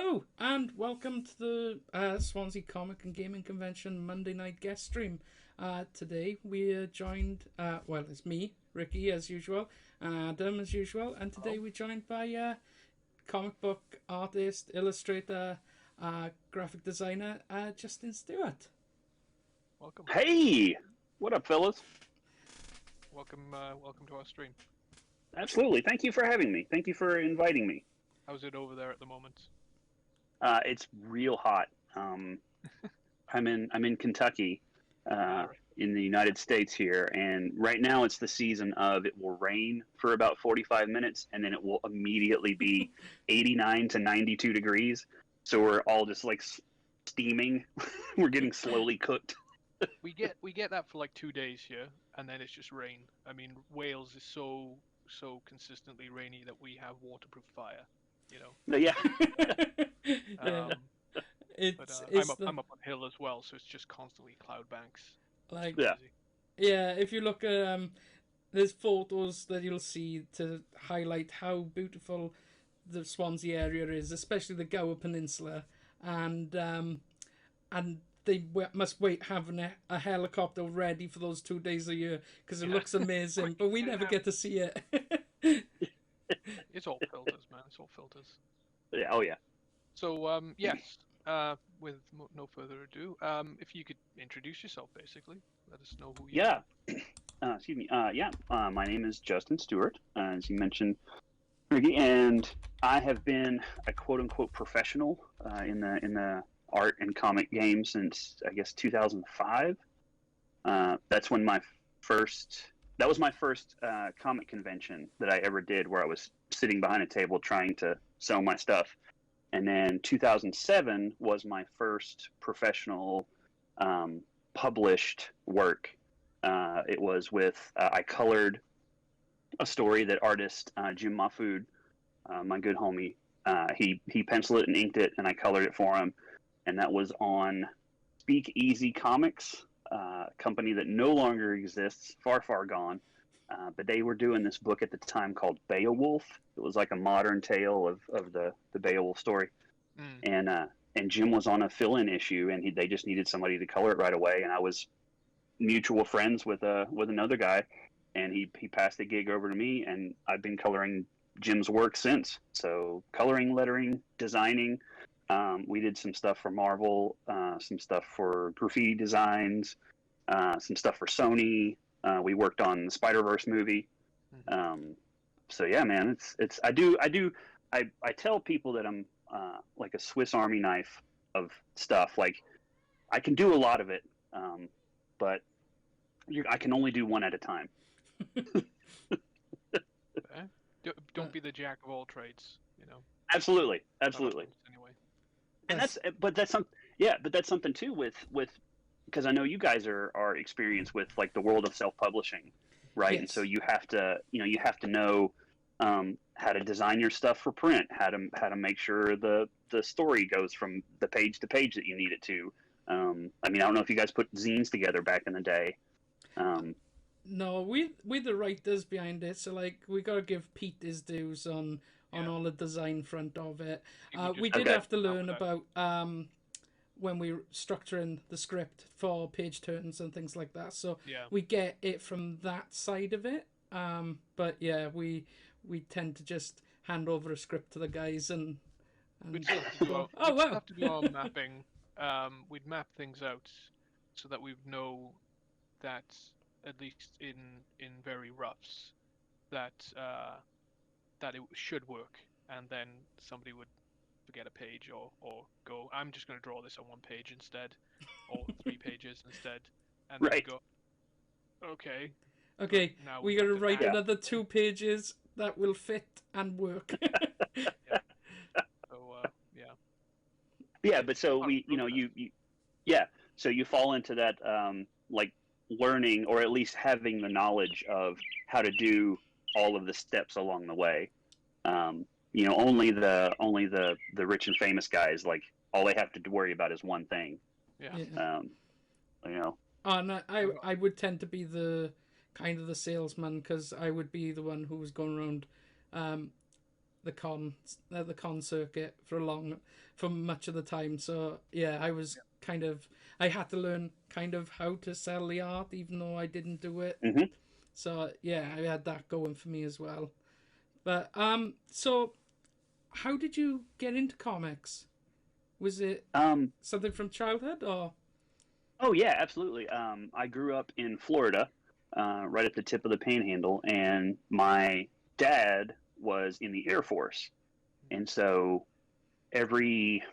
Hello, and welcome to the Swansea Comic and Gaming Convention Monday night guest stream. Today we are joined, it's me, Ricky, as usual, and Adam, as usual, and today we're joined by comic book artist, illustrator, graphic designer, Justin Stewart. Welcome. Hey! What up, fellas? Welcome to our stream. Absolutely. Thank you for having me. Thank you for inviting me. How's it over there at the moment? It's real hot. I'm in Kentucky, in the United States here, and right now it's the season of it will rain for about 45 minutes, and then it will immediately be 89 to 92 degrees. So we're all just like steaming. We're getting slowly cooked. We get that for like 2 days here, and then it's just rain. I mean, Wales is so consistently rainy that we have waterproof fire. You know. Yeah. I'm up on hill as well, so it's just constantly cloud banks. Yeah. If you look at there's photos that you'll see to highlight how beautiful the Swansea area is, especially the Gower Peninsula, and they must have a helicopter ready for those 2 days a year because it looks amazing, but we never get to see it. It's all filters, man. It's all filters. Yeah. Oh yeah. So yes. With no further ado, if you could introduce yourself, basically, let us know who you are. Excuse me. My name is Justin Stewart, as you mentioned, Ricky, and I have been a quote-unquote professional in the art and comic game since, I guess, 2005. That's when that was my first comic convention that I ever did, where I was sitting behind a table trying to sell my stuff. And then 2007 was my first professional published work. It was with, I colored a story that artist Jim Mahfood, my good homie, he penciled it and inked it, and I colored it for him. And that was on Speakeasy Comics, a company that no longer exists, far, far gone. But they were doing this book at the time called Beowulf. It was like a modern tale of the Beowulf story. And Jim was on a fill-in issue, and they just needed somebody to color it right away. And I was mutual friends with another guy, and he passed the gig over to me, and I've been coloring Jim's work since. So coloring, lettering, designing. We did some stuff for Marvel, some stuff for Graphitti Designs, some stuff for Sony. We worked on the Spider-Verse movie. So yeah, man, I tell people that I'm like a Swiss Army knife of stuff. Like, I can do a lot of it, but I can only do one at a time. Don't be the jack of all trades, you know. Absolutely. Anyway. And that's something too with because I know you guys are experienced with like the world of self-publishing, right? Yes. And so you have to know how to design your stuff for print, how to make sure the story goes from the page to page that you need it to. I mean, I don't know if you guys put zines together back in the day. No, we the writers behind it, so like we gotta give Pete his dues on all the design front of it. We did have to learn about when we were structuring the script for page turns and things like that. So we get it from that side of it. But yeah, we tend to just hand over a script to the guys and we'd still have to do our mapping. We'd map things out so that we'd know that, at least in very roughs, that it should work, and then somebody would forget a page or go, I'm just going to draw this on one page instead, or 3 pages instead, and then go, okay, now we got to write another 2 pages that will fit and work. But so so you fall into that like learning, or at least having the knowledge of how to do all of the steps along the way. Only the rich and famous guys, like, all they have to worry about is one thing. And I would tend to be the kind of the salesman, because I would be the one who was going around the con circuit for much of the time. So yeah, I had to learn kind of how to sell the art, even though I didn't do it. Mm-hmm. So yeah, I had that going for me as well. But so how did you get into comics? Was it something from childhood or? Oh yeah, absolutely. I grew up in Florida, right at the tip of the Panhandle, and my dad was in the Air Force, and so every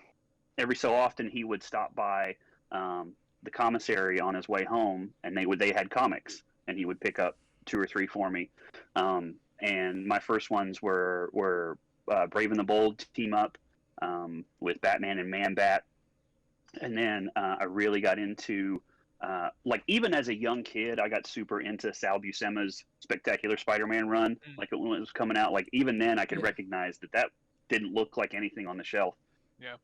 so often he would stop by the commissary on his way home, and they had comics, and he would pick up two or three for me. And my first ones were Brave and the Bold team up with Batman and Man Bat. And then I really got into, like, even as a young kid, I got super into Sal Buscema's Spectacular Spider-Man run. Like, when it was coming out, like, even then I could recognize that didn't look like anything on the shelf. Yeah.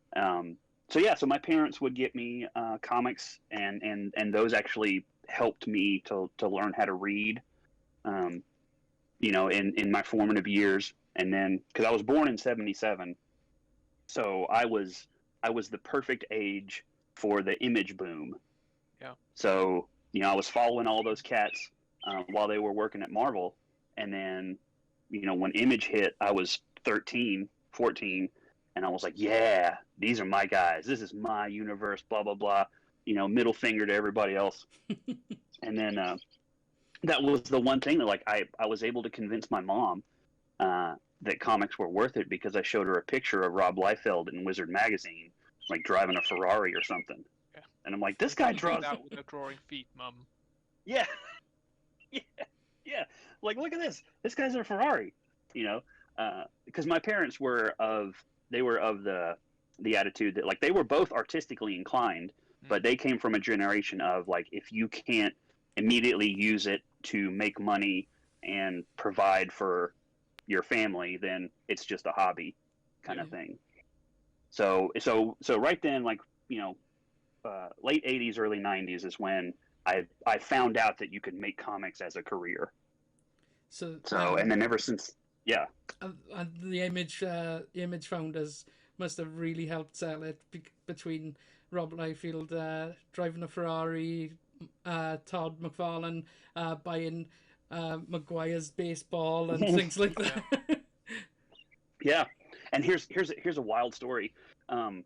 So my parents would get me comics, and those actually helped me to learn how to read, in my formative years. And then, because I was born in '77, so I was the perfect age for the Image boom. Yeah. So, I was following all those cats while they were working at Marvel. And then, when Image hit, I was 13, 14, and I was like, yeah, these are my guys. This is my universe, blah, blah, blah. Middle finger to everybody else. And then that was the one thing that, like, I was able to convince my mom that comics were worth it, because I showed her a picture of Rob Liefeld in Wizard magazine, like driving a Ferrari or something. Yeah. And I'm like, this guy draws out with the drawing feet, Mum. Yeah. Yeah. Like, look at this. This guy's in a Ferrari, because my parents were of the attitude that, like, they were both artistically inclined, but they came from a generation of, like, if you can't immediately use it to make money and provide for your family, then it's just a hobby kind of thing. So right then, like, late 80s, early 90s is when I found out that you could make comics as a career. So and then ever since, yeah. The Image founders must have really helped sell it, between Rob Liefeld driving a Ferrari, Todd McFarlane buying Maguire's baseball and things like that. Yeah, and here's a wild story. When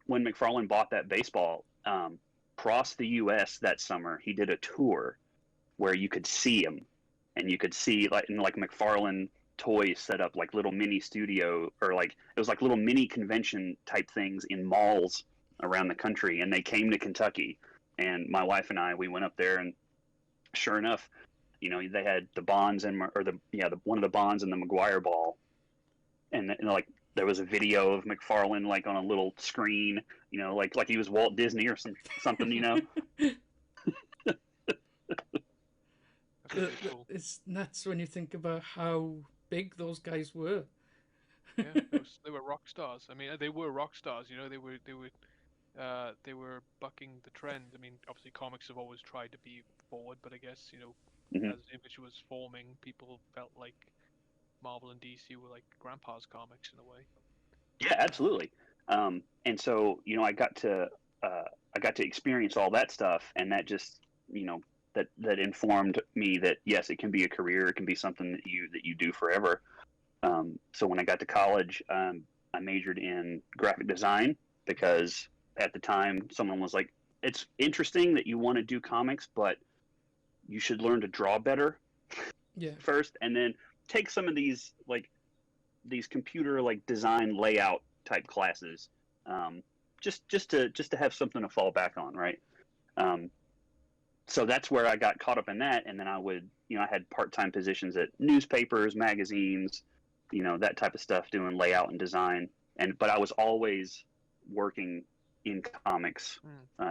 McFarlane bought that baseball, across the U.S. that summer, he did a tour where you could see him, and you could see, like McFarlane Toys set up like little mini studio, or like it was like little mini convention type things in malls around the country, and they came to Kentucky, and my wife and we went up there, and sure enough, they had the Bonds one of the Bonds and the Maguire ball, and like there was a video of McFarlane like on a little screen, like he was Walt Disney or something. It's nuts when you think about how big those guys were. Yeah, they were rock stars. I mean, they were rock stars. They were bucking the trend. I mean, obviously, comics have always tried to be forward, but I guess as Image was forming, people felt like Marvel and DC were like grandpa's comics in a way. Yeah, absolutely. And so I got to experience all that stuff, and that just that informed me that yes, it can be a career. It can be something that you do forever. So when I got to college, I majored in graphic design, because at the time someone was like, it's interesting that you want to do comics, but you should learn to draw better first, and then take some of these computer like design layout type classes, just to have something to fall back on, right? So that's where I got caught up in that, and then I had part-time positions at newspapers, magazines, that type of stuff, doing layout and design, but I was always working in comics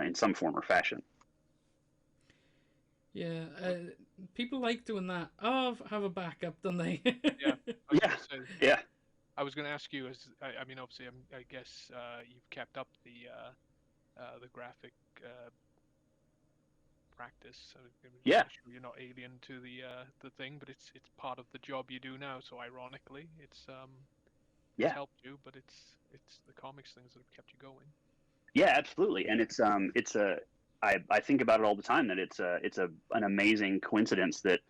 in some form or fashion. Yeah, people like doing that. Oh, have a backup, don't they? Yeah. I was going to ask you, I mean, obviously, I guess you've kept up the graphic practice. So Yeah. you're not alien to the thing, but it's part of the job you do now. So ironically, it's helped you, but it's the comics things that have kept you going. Yeah, absolutely. And I think about it all the time that it's an amazing coincidence that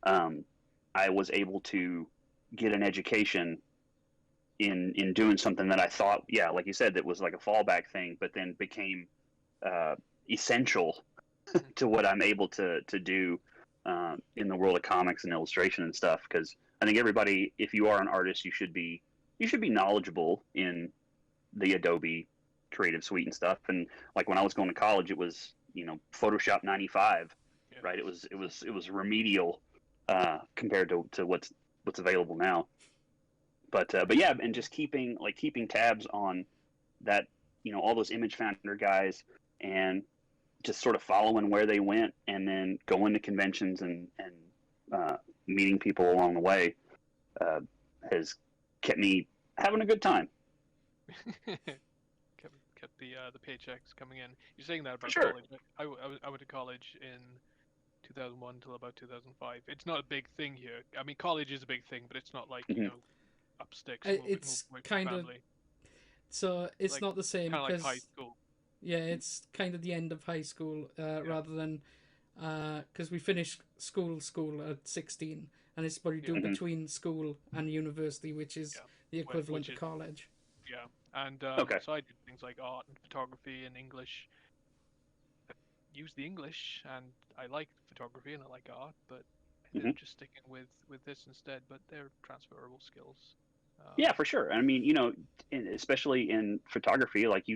I was able to get an education in doing something that I thought, yeah, like you said, that was like a fallback thing, but then became essential to what I'm able to do in the world of comics and illustration and stuff. Because I think everybody, if you are an artist, you should be knowledgeable in the Adobe Creative Suite and stuff. And like when I was going to college, it was Photoshop 95, right? It was remedial compared to what's available now. But yeah, and just keeping tabs on that, all those Image Finder guys, and just sort of following where they went, and then going to conventions and meeting people along the way has kept me having a good time. kept the paychecks coming in. You're saying that about sure. College. I went to college in 2001 till about 2005. It's not a big thing here. I mean, college is a big thing, but it's not like up sticks. It's kind of so it's like, not the same because like high school. Yeah, it's kind of the end of high school rather than because we finished school at 16, and it's what you do between school and university, which is the equivalent of college. Yeah, and so I did things like art and photography and English. I used the English, and I like photography and I like art, but I ended up just sticking with this instead. But they're transferable skills. Yeah, for sure. I mean, especially in photography, like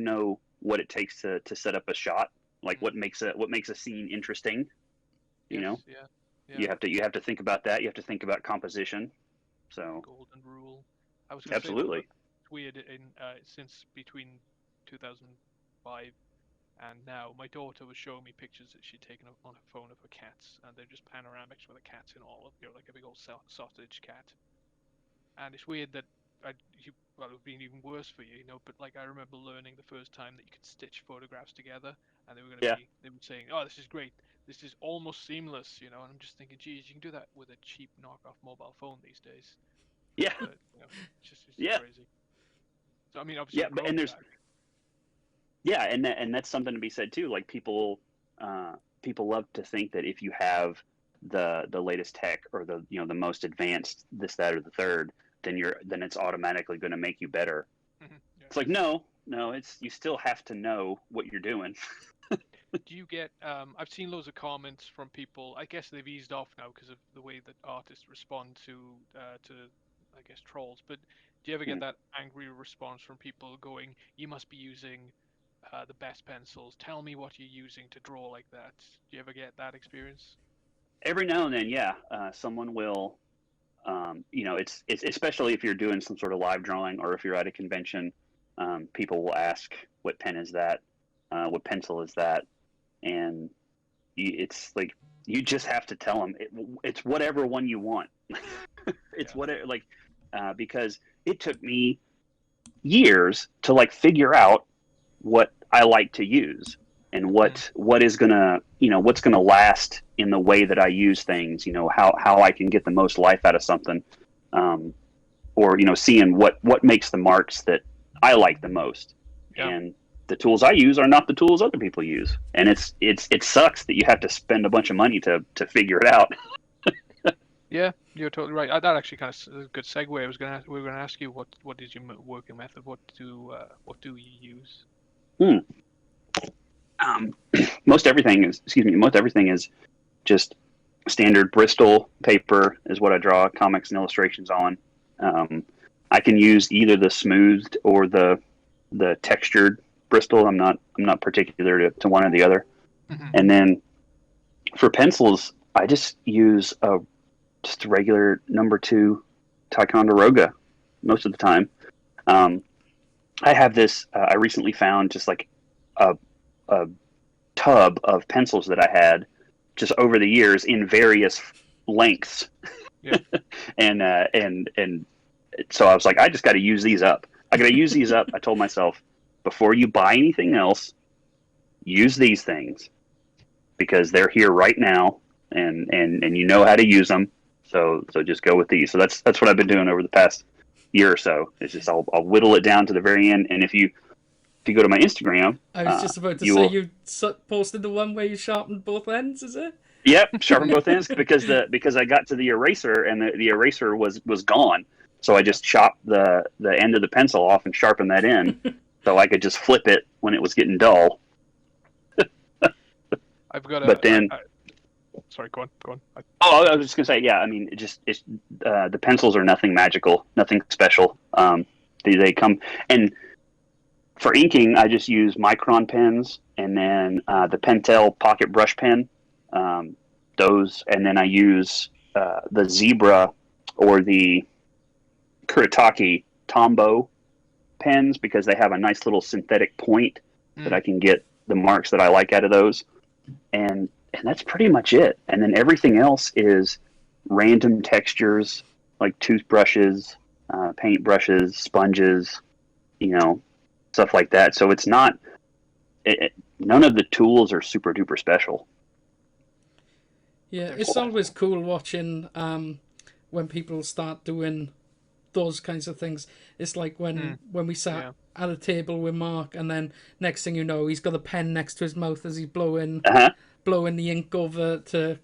what it takes to set up a shot, like what makes a scene interesting. You have to think about that. You have to think about composition. So golden rule. I was absolutely. It's weird since between 2005 and now, my daughter was showing me pictures that she'd taken on her phone of her cats, and they're just panoramics with the cats in all of, like a big old sausage cat. And it's weird that it would have been even worse for you, but like I remember learning the first time that you could stitch photographs together, and they were saying, "Oh, this is great. This is almost seamless," and I'm just thinking, geez, you can do that with a cheap knockoff mobile phone these days. Yeah. But, it's just crazy. So I mean, obviously, and that's something to be said too. Like people love to think that if you have the latest tech or the most advanced this, that, or the third, then it's automatically going to make you better. Yeah. It's like no, it's you still have to know what you're doing. Do you get? I've seen loads of comments from people. I guess they've eased off now because of the way that artists respond to I guess trolls. But do you ever get that angry response from people going, "You must be using the best pencils. Tell me what you're using to draw like that." Do you ever get that experience? Every now and then, yeah. Someone will, it's especially if you're doing some sort of live drawing or if you're at a convention, people will ask, "What pen is that? What pencil is that?" And it's like you just have to tell them it's whatever one you want. It's whatever, because it took me years to figure out what I like to use and what is gonna what's gonna last in the way that I use things. How I can get the most life out of something, or seeing what makes the marks that I like the most. Yeah. And the tools I use are not the tools other people use, and it sucks that you have to spend a bunch of money to figure it out. Yeah, you're totally right. That actually kind of a good segue. We were gonna ask you what is your working method? What do you use? Most everything is just standard Bristol paper is what I draw comics and illustrations on. I can use either the smoothed or the textured Bristol. I'm not particular to one or the other. Mm-hmm. And then for pencils, I just use a regular number 2 Ticonderoga most of the time. I have this. I recently found just like a tub of pencils that I had just over the years in various lengths. Yeah. and so I was like, I just got to use these up. I told myself, before you buy anything else, use these things. because they're here right now, and you know how to use them. So just go with these. So that's what I've been doing over the past year or so. It's just I'll whittle it down to the very end. And if you go to my Instagram, I was just about to say you posted the one where you sharpened both ends, is it? Yep, sharpen both ends because I got to the eraser and the eraser was gone. So I just chopped the end of the pencil off and sharpened that in, so I could just flip it when it was getting dull. I've got a. But then, sorry, go on. I was just gonna say, yeah. I mean, the pencils are nothing magical, nothing special. They come, and for inking, I just use Micron pens, and then the Pentel Pocket Brush Pen. Those, and then I use the Zebra or the Kuretake Tombow pens because they have a nice little synthetic point that I can get the marks that I like out of those, and that's pretty much it. And then everything else is random textures like toothbrushes, paint brushes, sponges, stuff like that. So it's not none of the tools are super duper special. Yeah, it's always cool watching when people start doing those kinds of things. It's like when we sat at a table with Mark, and then next thing you know, he's got a pen next to his mouth as he's blowing the ink over to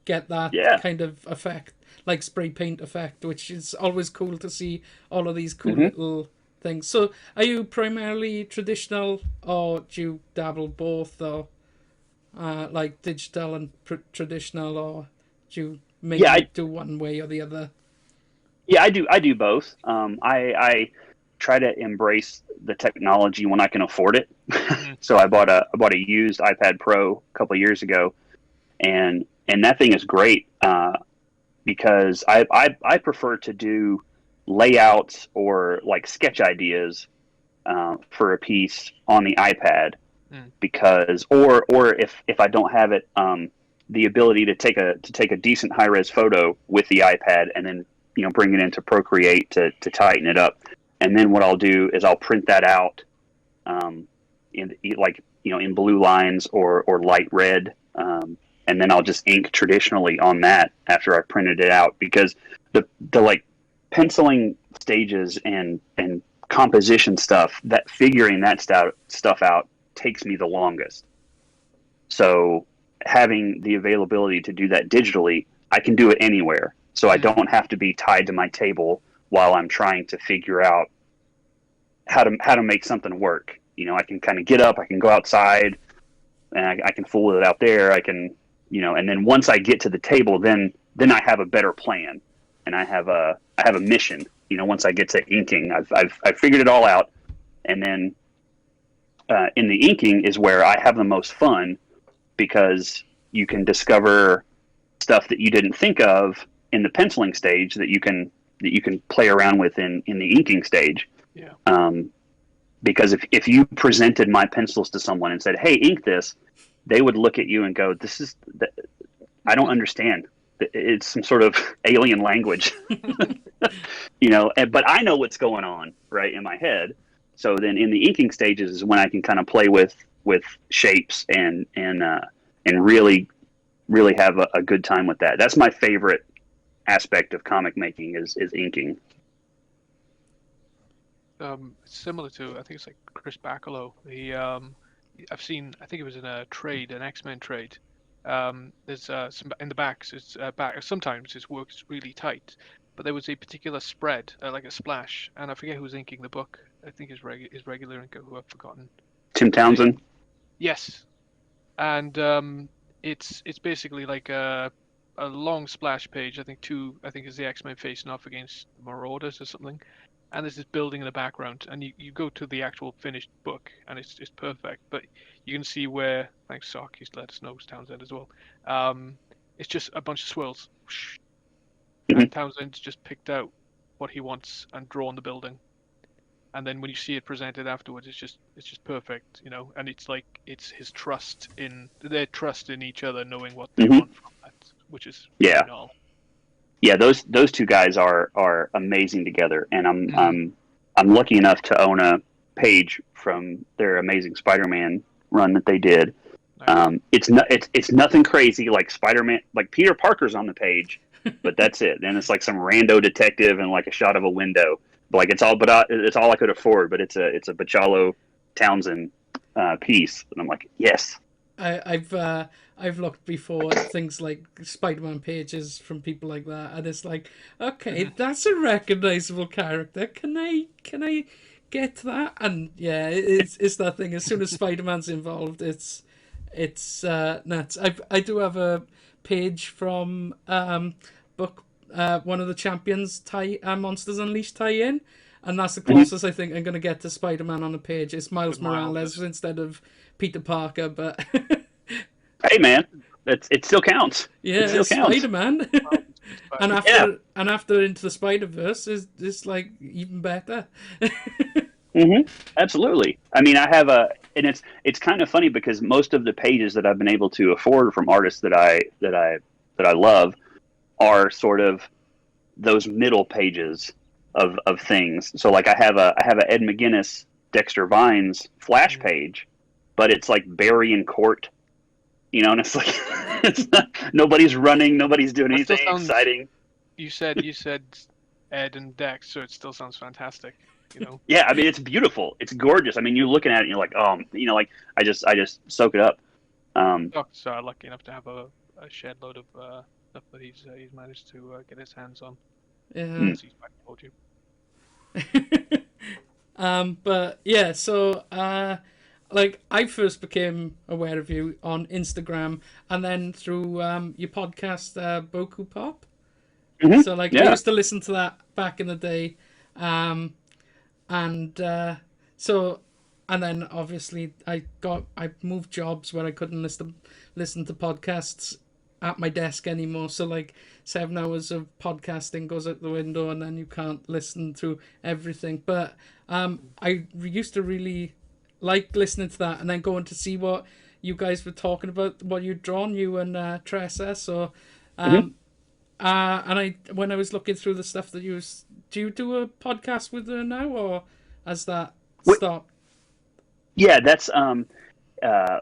get that kind of effect, like spray paint effect, which is always cool to see all of these cool little things. So, are you primarily traditional, or do you dabble both, or like digital and traditional, or do you maybe do one way or the other? Yeah, I do both. I try to embrace the technology when I can afford it. So I bought a used iPad Pro a couple of years ago, and that thing is great because I prefer to do layouts or like sketch ideas for a piece on the iPad. Because or if I don't have it, the ability to take a decent high res photo with the iPad and then bring it into Procreate to tighten it up, and then what I'll do is I'll print that out in blue lines or light red, and then I'll just ink traditionally on that after I printed it out, because the like penciling stages and composition stuff, that figuring that stuff out takes me the longest. So having the availability to do that digitally, I can do it anywhere. So I don't have to be tied to my table while I'm trying to figure out how to make something work. I can kind of get up, I can go outside, and I can fool it out there. I can, and then once I get to the table, then I have a better plan, and I have a mission. Once I get to inking, I've figured it all out, and then in the inking is where I have the most fun, because you can discover stuff that you didn't think of in the penciling stage that you can play around with in the inking stage. Yeah. Because if you presented my pencils to someone and said, "Hey, ink this," they would look at you and go, I don't understand. It's some sort of alien language." But I know what's going on right in my head. So then in the inking stages is when I can kind of play with shapes and really have a good time with that. That's my favorite aspect of comic making is inking. Similar to, I think it's like Chris Bacalo. I've seen, I think it was in a trade, an XMen trade. There's some in the backs. It's sometimes his work's really tight, but there was a particular spread, like a splash, and I forget who's inking the book. I think his regular inker, who I've forgotten. Tim Townsend. Yes, and it's basically like a long splash page. I think it's the X-Men facing off against Marauders or something. And there's this building in the background, and you go to the actual finished book, and it's perfect. But you can see where, thanks Sock, he's let us know, Townsend as well. It's just a bunch of swirls. And Townsend's just picked out what he wants and drawn the building. And then when you see it presented afterwards, it's just perfect, And it's like it's their trust in each other, knowing what they want from that, which is phenomenal. Yeah, those two guys are amazing together, and I'm lucky enough to own a page from their Amazing Spider-Man run that they did, It's nothing crazy like Spider-Man, like Peter Parker's on the page, but that's it. Then it's like some rando detective and like a shot of a window. But like it's all I could afford. But it's a Bachalo Townsend piece, and I'm like, yes. I've looked before at things like Spider-Man pages from people like that, and it's like, okay, that's a recognizable character. Can I get that? And yeah, it's that thing. As soon as Spider-Man's involved, it's nuts. I do have a page from book one of the Champions Monsters Unleashed tie-in, and that's the closest I think I'm gonna get to Spider-Man on a page. It's Miles Morales instead of Peter Parker, but. Hey man, it still counts. Yeah, it still counts. Spider-Man. and after Into the Spider-Verse is like even better. Absolutely. I mean, I have and it's kind of funny because most of the pages that I've been able to afford from artists that I love are sort of those middle pages of things. So like I have a Ed McGuinness, Dexter Vines Flash page, but it's like Barry in court. You know, and it's like nobody's running, nobody's doing anything exciting. You said Ed and Dex, so it still sounds fantastic. You know. Yeah, I mean it's beautiful, it's gorgeous. I mean, you're looking at it and you're like, oh, you know, like I just soak it up. So lucky enough to have a shed load of stuff that he's managed to get his hands on. Yeah. He's told you. But yeah, so like I first became aware of you on Instagram, and then through your podcast, Boku Pop. So like I used to listen to that back in the day, and then obviously I moved jobs where I couldn't listen to podcasts at my desk anymore. So like 7 hours of podcasting goes out the window, and then you can't listen to everything. But I used to really like listening to that, and then going to see what you guys were talking about, what you'd drawn, you and Tressa. So, and when I was looking through the stuff that do you do a podcast with her now, or has that stopped? Yeah, that's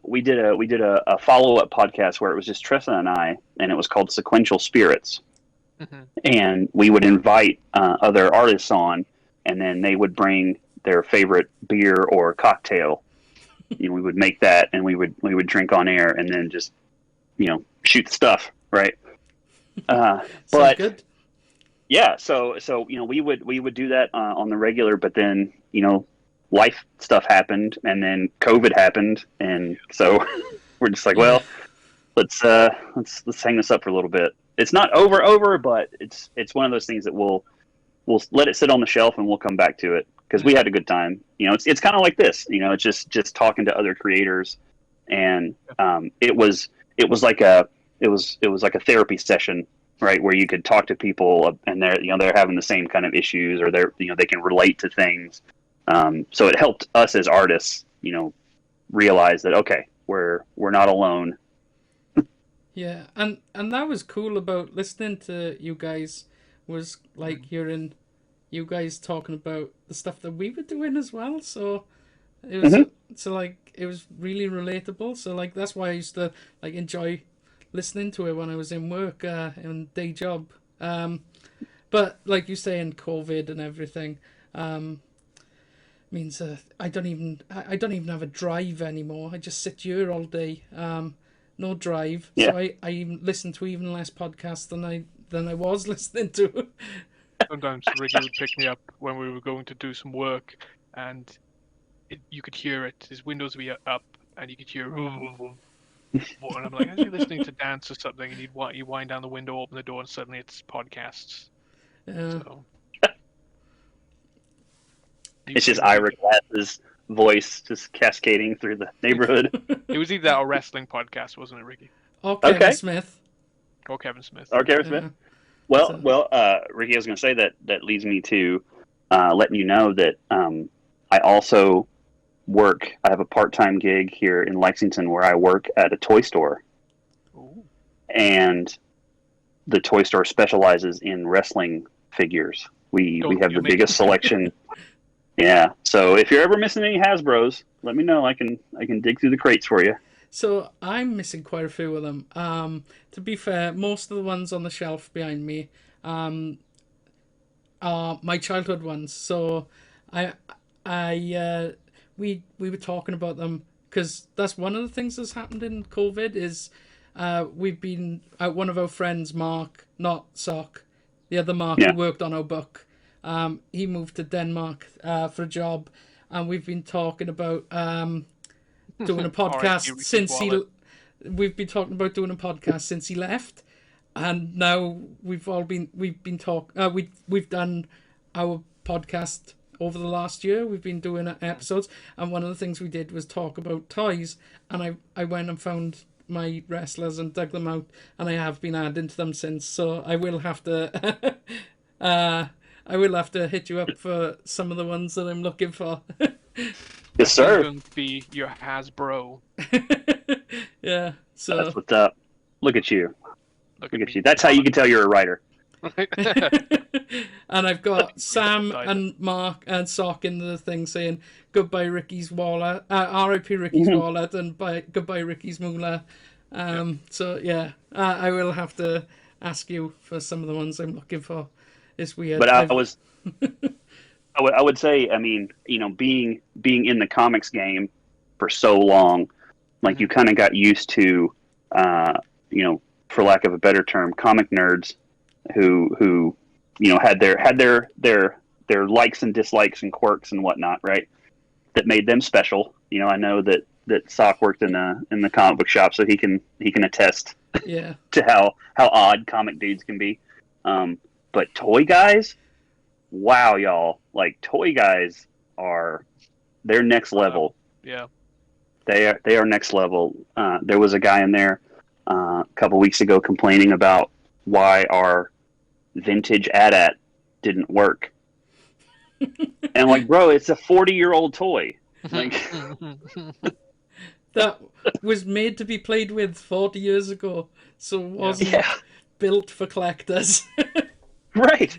we did a follow-up podcast where it was just Tressa and I, and it was called Sequential Spirits, and we would invite other artists on, and then they would bring their favorite beer or cocktail. You know, we would make that, and we would drink on air, and then just, you know, shoot the stuff, right? But good. Yeah, so you know, we would do that on the regular, but then, you know, life stuff happened, and then COVID happened, and so we're just like, well, let's hang this up for a little bit. It's not over, but it's one of those things that we'll let it sit on the shelf, and we'll come back to it. Because we had a good time, you know. It's kind of like this, you know. It's just talking to other creators, and it was like a therapy session, right? Where you could talk to people, and they're having the same kind of issues, or they can relate to things. So it helped us as artists, you know, realize that okay, we're not alone. Yeah, and that was cool about listening to you guys, was like hearing you guys talking about the stuff that we were doing as well. So it was it was really relatable. So like that's why I used to like enjoy listening to it when I was in work and day job. But like you say, in COVID and everything, means I don't even have a drive anymore. I just sit here all day. No drive. Yeah. So I listen to even less podcasts than I was listening to. Sometimes Ricky would pick me up when we were going to do some work, and you could hear it. His windows would be up, and you could hear. And I'm like, "Are you listening to dance or something?" And you wind down the window, open the door, and suddenly it's podcasts. So. It's just Ira Glass's voice just cascading through the neighborhood. It was either that or wrestling podcast, wasn't it, Ricky? Or Kevin Smith. Or Kevin Smith. Well, Ricky, I was going to say that leads me to letting you know that I also work. I have a part-time gig here in Lexington where I work at a toy store. Ooh. And the toy store specializes in wrestling figures. We have the biggest selection. Yeah. So if you're ever missing any Hasbros, let me know. I can dig through the crates for you. So I'm missing quite a few of them. To be fair, most of the ones on the shelf behind me are my childhood ones. So I we were talking about them because that's one of the things that's happened in COVID is we've been one of our friends, Mark, not Sock, the other Mark who worked on our book. He moved to Denmark for a job, and we've been talking about doing a podcast since we've been talking about doing a podcast since he left, and now we've done our podcast over the last year. We've been doing episodes, and one of the things we did was talk about toys, and I went and found my wrestlers and dug them out, and I have been adding to them since, so I will have to hit you up for some of the ones that I'm looking for. Yes, sir. Going to be your Hasbro. Yeah, so that's what's up. Look at you. Look at you. That's how you can tell you're a writer. And I've got Sam and Mark and Sock in the thing saying goodbye Ricky's wallet, R.I.P. Ricky's wallet, and goodbye Ricky's moolah. So yeah, I will have to ask you for some of the ones I'm looking for. It's weird. But I would say, I mean, you know, being in the comics game for so long, like you kind of got used to, you know, for lack of a better term, comic nerds who you know had their likes and dislikes and quirks and whatnot, right? That made them special. You know, I know that Sock worked in the comic book shop, so he can attest to how odd comic dudes can be. But toy guys, wow, y'all! Like toy guys they're next level. Yeah, they are next level. There was a guy in there a couple weeks ago complaining about why our vintage AT-AT didn't work. And like, bro, it's a 40-year-old toy. Like that was made to be played with 40 years ago, so it wasn't built for collectors. Right.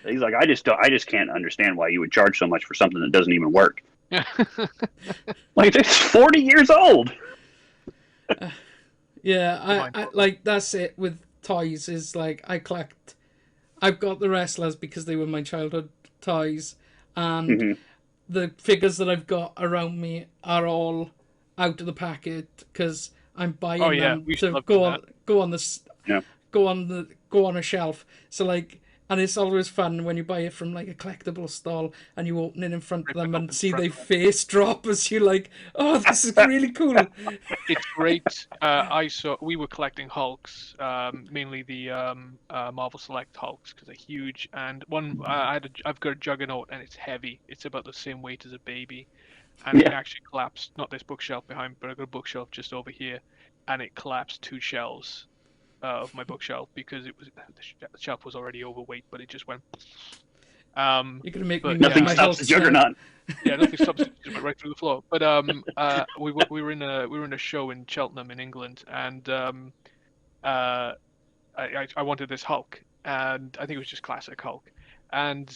He's like, I just can't understand why you would charge so much for something that doesn't even work. Like, it's 40 years old. I like, that's it with toys, is like I've got the wrestlers because they were my childhood toys, and the figures that I've got around me are all out of the packet because I'm buying them to go on a shelf. So like, and it's always fun when you buy it from like a collectible stall and you open it in front of them and see their face drop as you like, oh, this is really cool. It's great. We were collecting Hulks, mainly the Marvel Select Hulks because they're huge. And one, I've got a Juggernaut and it's heavy. It's about the same weight as a baby, and it actually collapsed. Not this bookshelf behind, but I've got a bookshelf just over here, and it collapsed 2 shelves of my bookshelf because the shelf was already overweight, but it just went. You're gonna make me nothing stops the Juggernaut. Yeah, nothing stops it. Just went right through the floor. But we were in a show in Cheltenham in England, and I wanted this Hulk, and I think it was just classic Hulk. And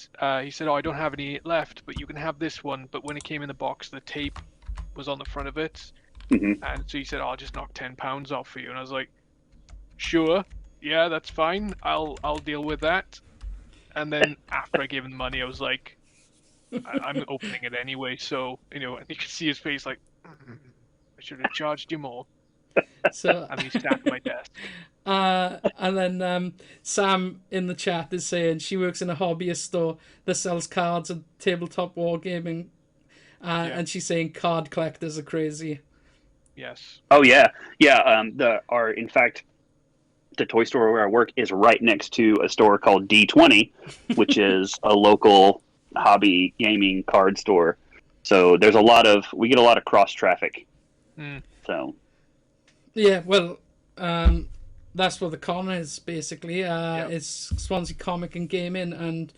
he said, "Oh, I don't have any left, but you can have this one." But when it came in the box, the tape was on the front of it, and so he said, "Oh, I'll just knock £10 off for you." And I was like, "Sure, yeah, that's fine. I'll deal with that." And then after I gave him the money, I was like, I'm opening it anyway. So, you know, you could see his face like, I should have charged you more. So, and he sat at my desk. And then Sam in the chat is saying she works in a hobbyist store that sells cards and tabletop wargaming. And she's saying card collectors are crazy. Yes. Oh, yeah. Yeah. In fact, the toy store where I work is right next to a store called D20, which is a local hobby gaming card store. So we get a lot of cross traffic. So yeah, well, that's what the con is basically. It's Swansea Comic and Gaming, and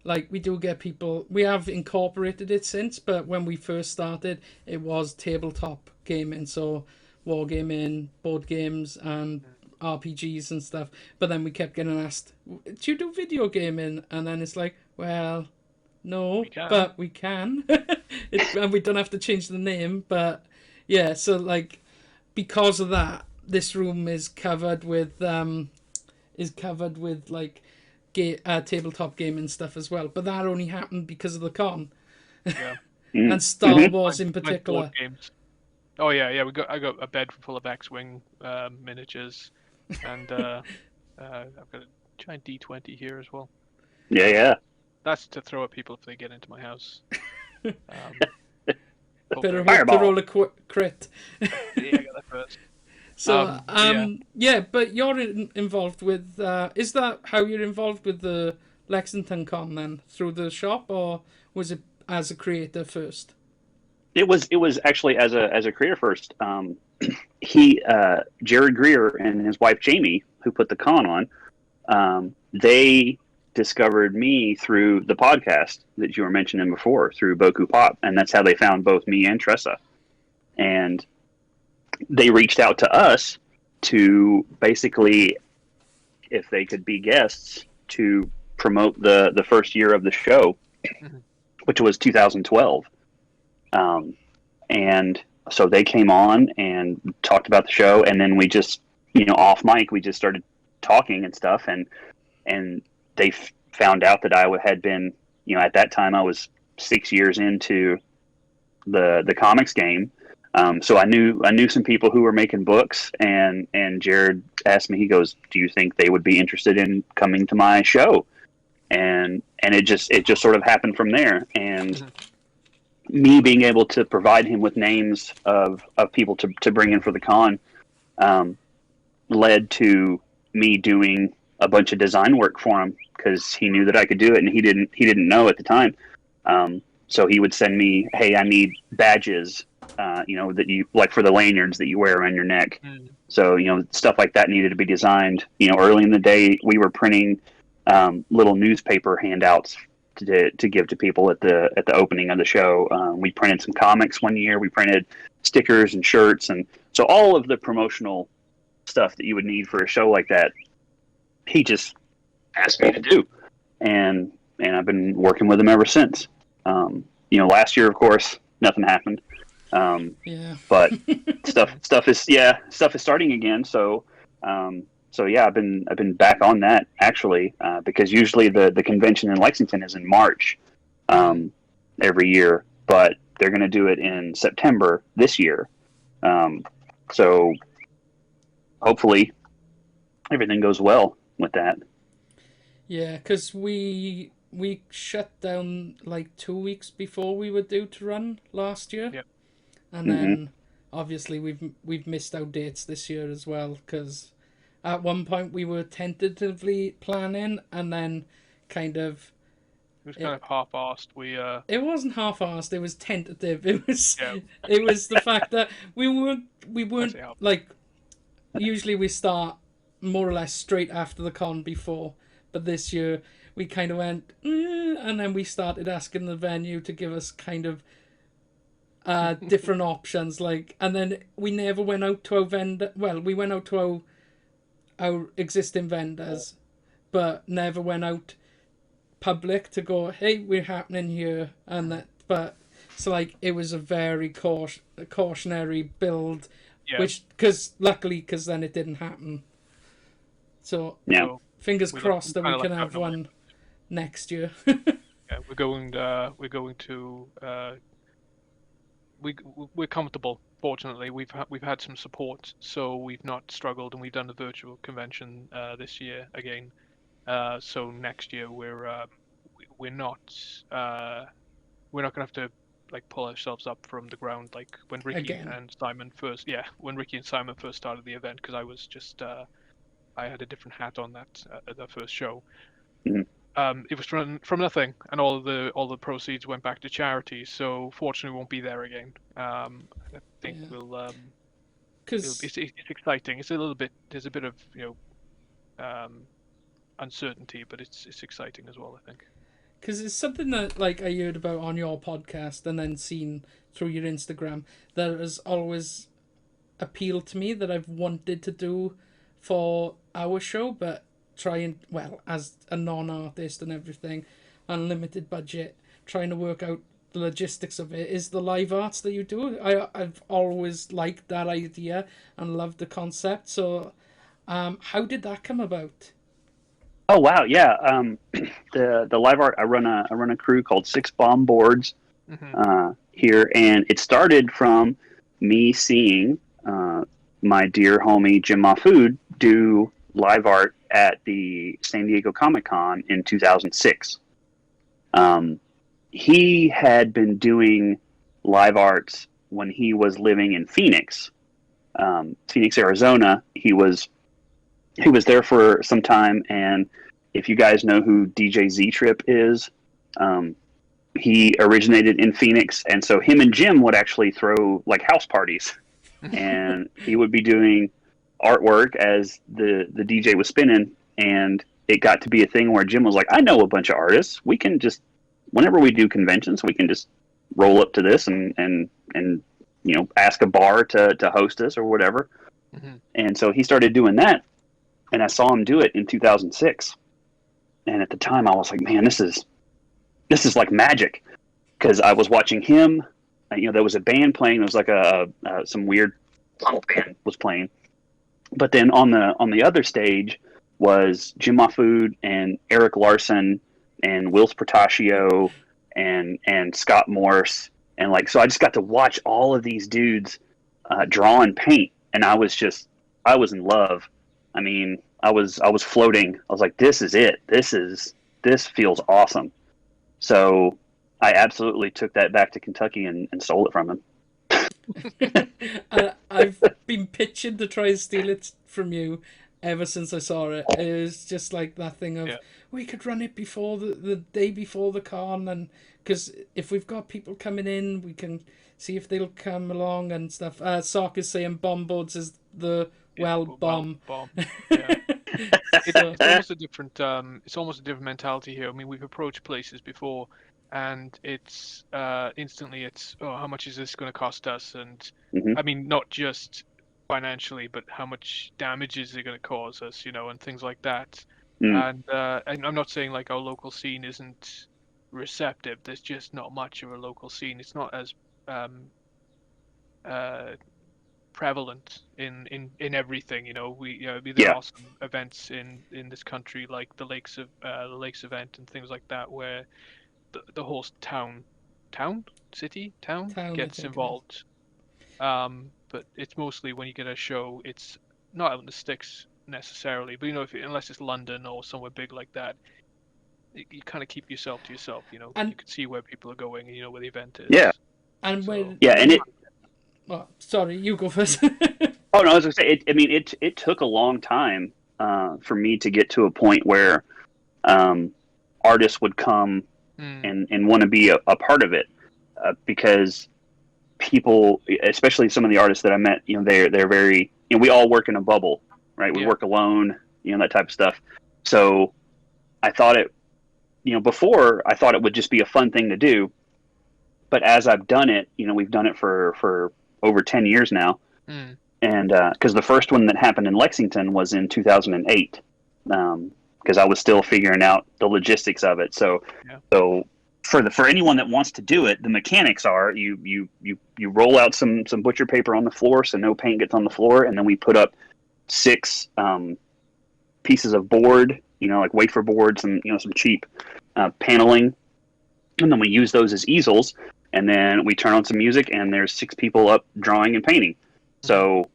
like we do get people. We have incorporated it since, but when we first started, it was tabletop gaming, so wargaming, board games, and RPGs and stuff. But then we kept getting asked, do you do video gaming? And then it's like, well, no, but we can. And we don't have to change the name. But yeah, so like because of that, this room is covered with like tabletop gaming stuff as well. But that only happened because of the con. Yeah. And Star Wars in particular. Games. Oh yeah. I got a bed full of X-wing miniatures, and I've got a giant D20 here as well. Yeah. That's to throw at people if they get into my house. Better hope to roll a crit. Yeah, I got that first. So, but you're involved with. Is that how you're involved with the Lexington Con then? Through the shop, or was it as a creator first? It was actually as a creator first. Jared Greer and his wife Jamie, who put the con on, they discovered me through the podcast that you were mentioning before, through Boku Pop, and that's how they found both me and Tressa. And they reached out to us to basically, if they could be guests, to promote the first year of the show, which was 2012. And so they came on and talked about the show, and then we just, off mic, we just started talking and stuff, and they found out that I had been, at that time I was 6 years into the comics game. So I knew some people who were making books, and Jared asked me, he goes, "Do you think they would be interested in coming to my show?" And it just sort of happened from there. And me being able to provide him with names of people to bring in for the con led to me doing a bunch of design work for him, because he knew that I could do it, and he didn't know at the time. So he would send me, "Hey, I need badges, that you like for the lanyards that you wear around your neck." So stuff like that needed to be designed. Early in the day, we were printing little newspaper handouts to give to people at the opening of the show. We printed some comics one year. We printed stickers and shirts, and so all of the promotional stuff that you would need for a show like that, he just asked me to do, and I've been working with him ever since. Last year, of course, nothing happened. But stuff is starting again. So I've been back on that actually, because usually the convention in Lexington is in March every year, but they're going to do it in September this year. So hopefully everything goes well with that. Yeah, because we shut down like 2 weeks before we were due to run last year. Yep. And then obviously we've missed our dates this year as well, because at one point we were tentatively planning, and then kind of it was kind of half-assed. It wasn't half-assed. It was tentative. It was the fact that we weren't like, usually we start more or less straight after the con before, but this year we kind of went and then we started asking the venue to give us kind of different options, like, and then we never went out to our vendor. Well, we went out to our existing vendors, but never went out public to go, "Hey, we're happening here," and that. But so like it was a very cautionary build, which because then it didn't happen. So fingers crossed that we can have one next year. We're going to. We're comfortable. Fortunately, we've had some support, so we've not struggled, and we've done a virtual convention this year again. So next year we're not gonna have to like pull ourselves up from the ground like when Ricky and Simon first. Yeah, when Ricky and Simon first started the event, because I was just I had a different hat on that at the first show. It was from nothing, and all the proceeds went back to charity. So fortunately, we won't be there again. I think we'll. It's exciting. It's a little bit. There's a bit of uncertainty, but it's exciting as well, I think. Because it's something that like I heard about on your podcast and then seen through your Instagram that has always appealed to me, that I've wanted to do for our show, but as a non-artist and everything, unlimited budget, trying to work out the logistics of it is the live arts that you do. I've always liked that idea and loved the concept. So, how did that come about? Oh wow, yeah. The live art, I run a crew called Six Bomb Boards here, and it started from me seeing my dear homie Jim Mahfood do live art at the San Diego Comic Con in 2006. He had been doing live arts when he was living in Phoenix, Arizona. He was there for some time, and if you guys know who DJ Z-Trip is, he originated in Phoenix, and so him and Jim would actually throw like house parties, and he would be doing artwork as the DJ was spinning, and it got to be a thing where Jim was like, I know a bunch of artists. We can just, whenever we do conventions, we can just roll up to this and you know, ask a bar to host us or whatever. And so he started doing that, and I saw him do it in 2006. And at the time I was like, man, this is like magic, because I was watching him, you know, there was a band playing. There was like some weird band was playing. But then on the other stage was Jim Mahfood and Eric Larson and Wills Portacio and Scott Morse, and like, so I just got to watch all of these dudes draw and paint, and I was in love. I mean, I was floating. I was like, this is it. This feels awesome. So I absolutely took that back to Kentucky and stole it from him. I've been pitching to try and steal it from you ever since I saw it. It was just like that thing of, we could run it before the day before the con, and because if we've got people coming in, we can see if they'll come along and stuff. Sark is saying bomb boards is the bomb. Yeah. It's almost a different. It's almost a different mentality here. I mean, we've approached places before, and it's instantly it's, oh, how much is this going to cost us? And I mean, not just financially, but how much damage is it going to cause us, you know, and things like that. And I'm not saying like our local scene isn't receptive. There's just not much of a local scene. It's not as prevalent in everything, you know. There are some events in this country, like the Lakes event and things like that, where the whole town gets involved. But it's mostly when you get a show, it's not out in the sticks necessarily, but you know, unless it's London or somewhere big like that, you kind of keep yourself to yourself, you know. And you can see where people are going, and you know where the event is. And so, and it. Oh, sorry, you go first. Oh no, I was gonna say it took a long time for me to get to a point where artists would come and want to be a part of it, because people, especially some of the artists that I met, you know, they're very, you know, we all work in a bubble, right? We work alone, you know, that type of stuff. So I thought it, you know, before I thought it would just be a fun thing to do, but as I've done it, you know, we've done it for over 10 years now. And because the first one that happened in Lexington was in 2008, because I was still figuring out the logistics of it. So for anyone that wants to do it, the mechanics are you roll out some butcher paper on the floor so no paint gets on the floor, and then we put up 6 pieces of board, you know, like wafer boards and, you know, some cheap paneling, and then we use those as easels, and then we turn on some music, and there's 6 people up drawing and painting. So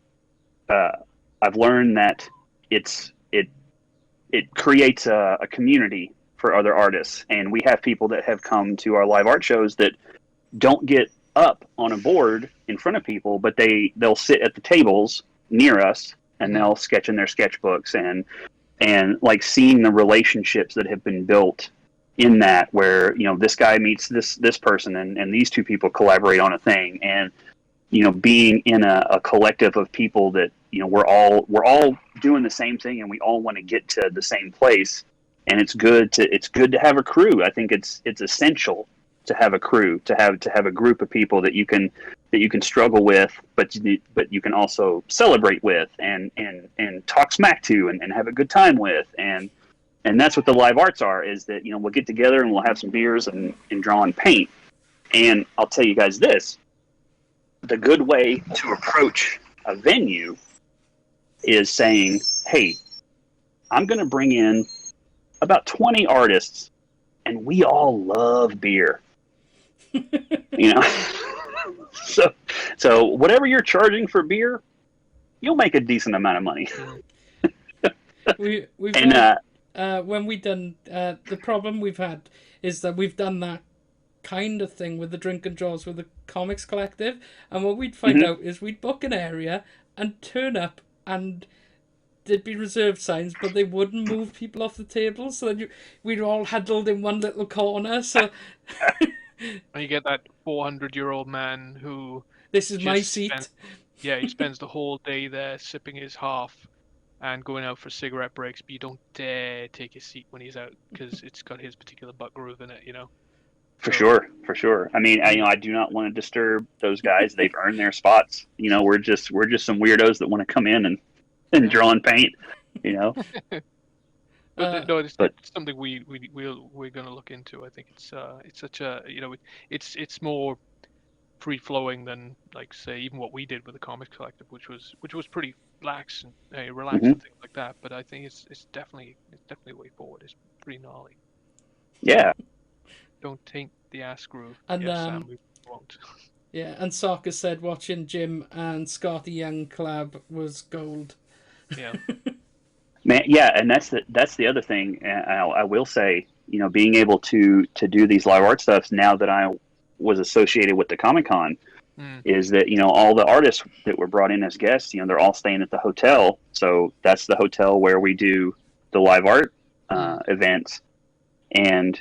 I've learned that it creates a community for other artists, and we have people that have come to our live art shows that don't get up on a board in front of people, but they'll sit at the tables near us, and they'll sketch in their sketchbooks, and like seeing the relationships that have been built in that, where, you know, this guy meets this person, and these 2 people collaborate on a thing, and, you know, being in a collective of people that, you know, we're all doing the same thing, and we all want to get to the same place. And it's good to have a crew. I think it's essential to have a crew, to have a group of people that you can struggle with, but you can also celebrate with and talk smack to and have a good time with, and that's what the live arts are. Is that, you know, we'll get together and we'll have some beers and draw and paint, And I'll tell you guys this: the good way to approach a venue is saying, "Hey, I'm going to bring in about 20 artists, and we all love beer." You know, so whatever you're charging for beer, you'll make a decent amount of money. We've and when we done the problem we've had is that we've done that kind of thing with the drink and draws with the comics collective, and what we'd find out is we'd book an area and turn up, and there'd be reserved signs, but they wouldn't move people off the table, so then we'd all huddled in one little corner. So and you get that 400-year-old man who this is my seat. He spends the whole day there sipping his half and going out for cigarette breaks, but you don't dare take his seat when he's out because it's got his particular butt groove in it, you know. For sure. I mean, I do not want to disturb those guys. They've earned their spots. You know, we're just some weirdos that want to come in and draw and paint. You know. But it's something we're going to look into. I think it's such a, you know, it's more free flowing than, like, say, even what we did with the Comics Collective, which was pretty lax and relaxed and things like that. But I think it's definitely a way forward. It's pretty gnarly. Yeah. Don't taint the ass groove. And yes, Sam, we won't. Yeah, and Soccer said watching Jim and Scotty Young collab was gold. Yeah. Man, yeah, and that's the other thing. I will say, you know, being able to do these live art stuffs now that I was associated with the Comic-Con is that, you know, all the artists that were brought in as guests, you know, they're all staying at the hotel. So that's the hotel where we do the live art events. And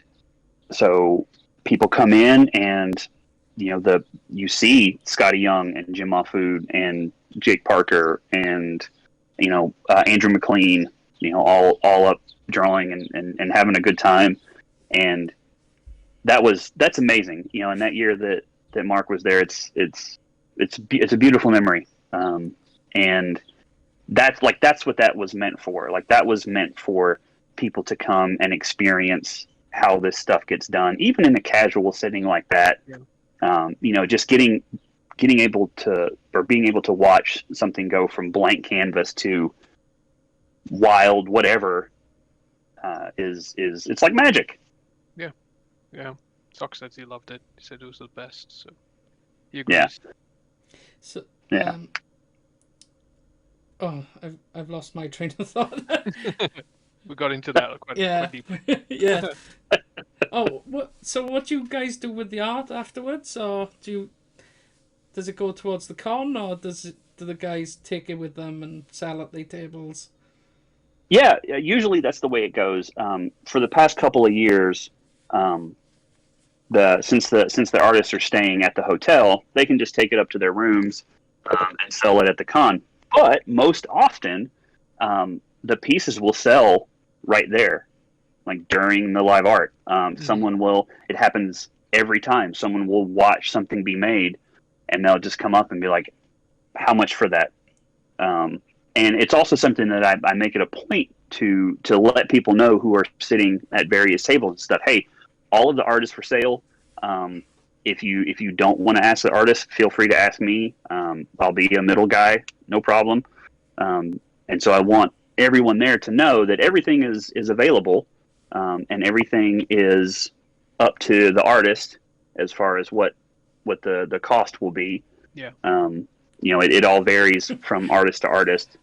so people come in and, you know, you see Scotty Young and Jim Mahfood and Jake Parker and, you know, Andrew McLean, you know, all up drawing and having a good time. And that's amazing. You know, in that year that Mark was there, it's a beautiful memory. And that's what that was meant for. Like, that was meant for people to come and experience how this stuff gets done, even in a casual setting like that. Yeah. You know, just being able to watch something go from blank canvas to wild whatever it's like magic. Yeah. Sock says he loved it. He said it was the best. So he agrees. Yeah. So yeah. I've lost my train of thought. We got into that quite deep. Yeah. So what do you guys do with the art afterwards, or does it go towards the con, or do the guys take it with them and sell at the tables? Yeah, usually that's the way it goes. For the past couple of years, since the artists are staying at the hotel, they can just take it up to their rooms and sell it at the con. But most often, the pieces will sell right there, like during the live art. It happens every time. Someone will watch something be made, and they'll just come up and be like, "How much for that?" And it's also something that I make it a point to let people know who are sitting at various tables and stuff. Hey, all of the art is for sale. If you don't want to ask the artist, feel free to ask me. I'll be a middle guy, no problem. And so I want everyone there to know that everything is available, and everything is up to the artist as far as what the cost will be. Yeah. You know, it all varies from artist to artist.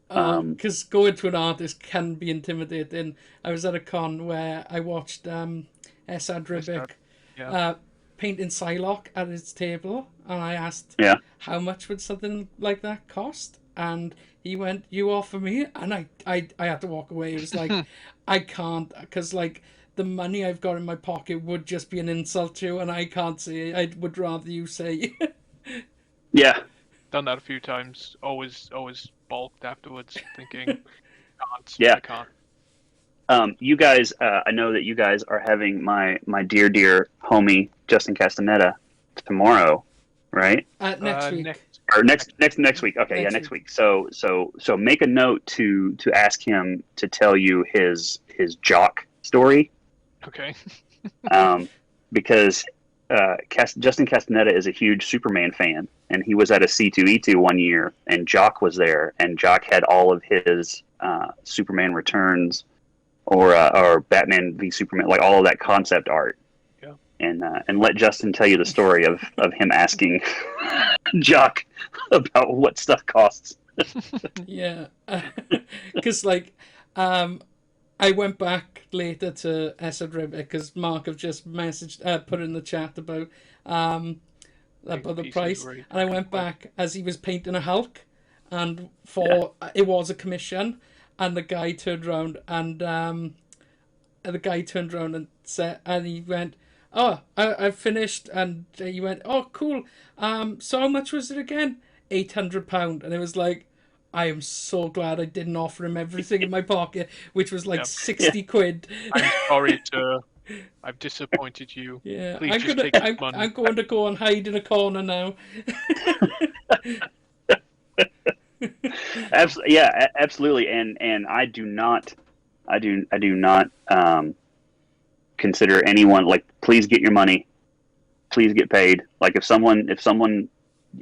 Because going to an artist can be intimidating. I was at a con where I watched Esad Ribic painting Psylocke at his table, and I asked, how much would something like that cost? And he went, "You offer me," and I had to walk away. It was like, I can't, because like the money I've got in my pocket would just be an insult to you, and I can't say. I would rather you say. Yeah. Done that a few times. Always balked afterwards, thinking, I can't. You guys, I know that you guys are having my dear homie Justin Castaneda tomorrow, right? Next week. Next week. Okay, next week. So make a note to ask him to tell you his jock story. Okay. Because Justin Castaneda is a huge Superman fan, and he was at a C2E2 one year, and Jock was there, and Jock had all of his Superman Returns or Batman v Superman, like all of that concept art. Yeah. And let Justin tell you the story of him asking Jock about what stuff costs. Yeah, because like I went back later to Ribbit because Mark have just put in the chat about the price, and I went back as he was painting a Hulk, and it was a commission, and the guy turned around and said, and he went, "Oh, I've finished," and he went, "Oh, cool. So how much was it again?" £800, and it was like, I am so glad I didn't offer him everything in my pocket, which was like 60 quid. I'm sorry, sir. I've disappointed you. Yeah, please just take the money. I'm going to go and hide in a corner now. Absolutely, and I do not consider anyone, like, please get your money, please get paid. Like, if someone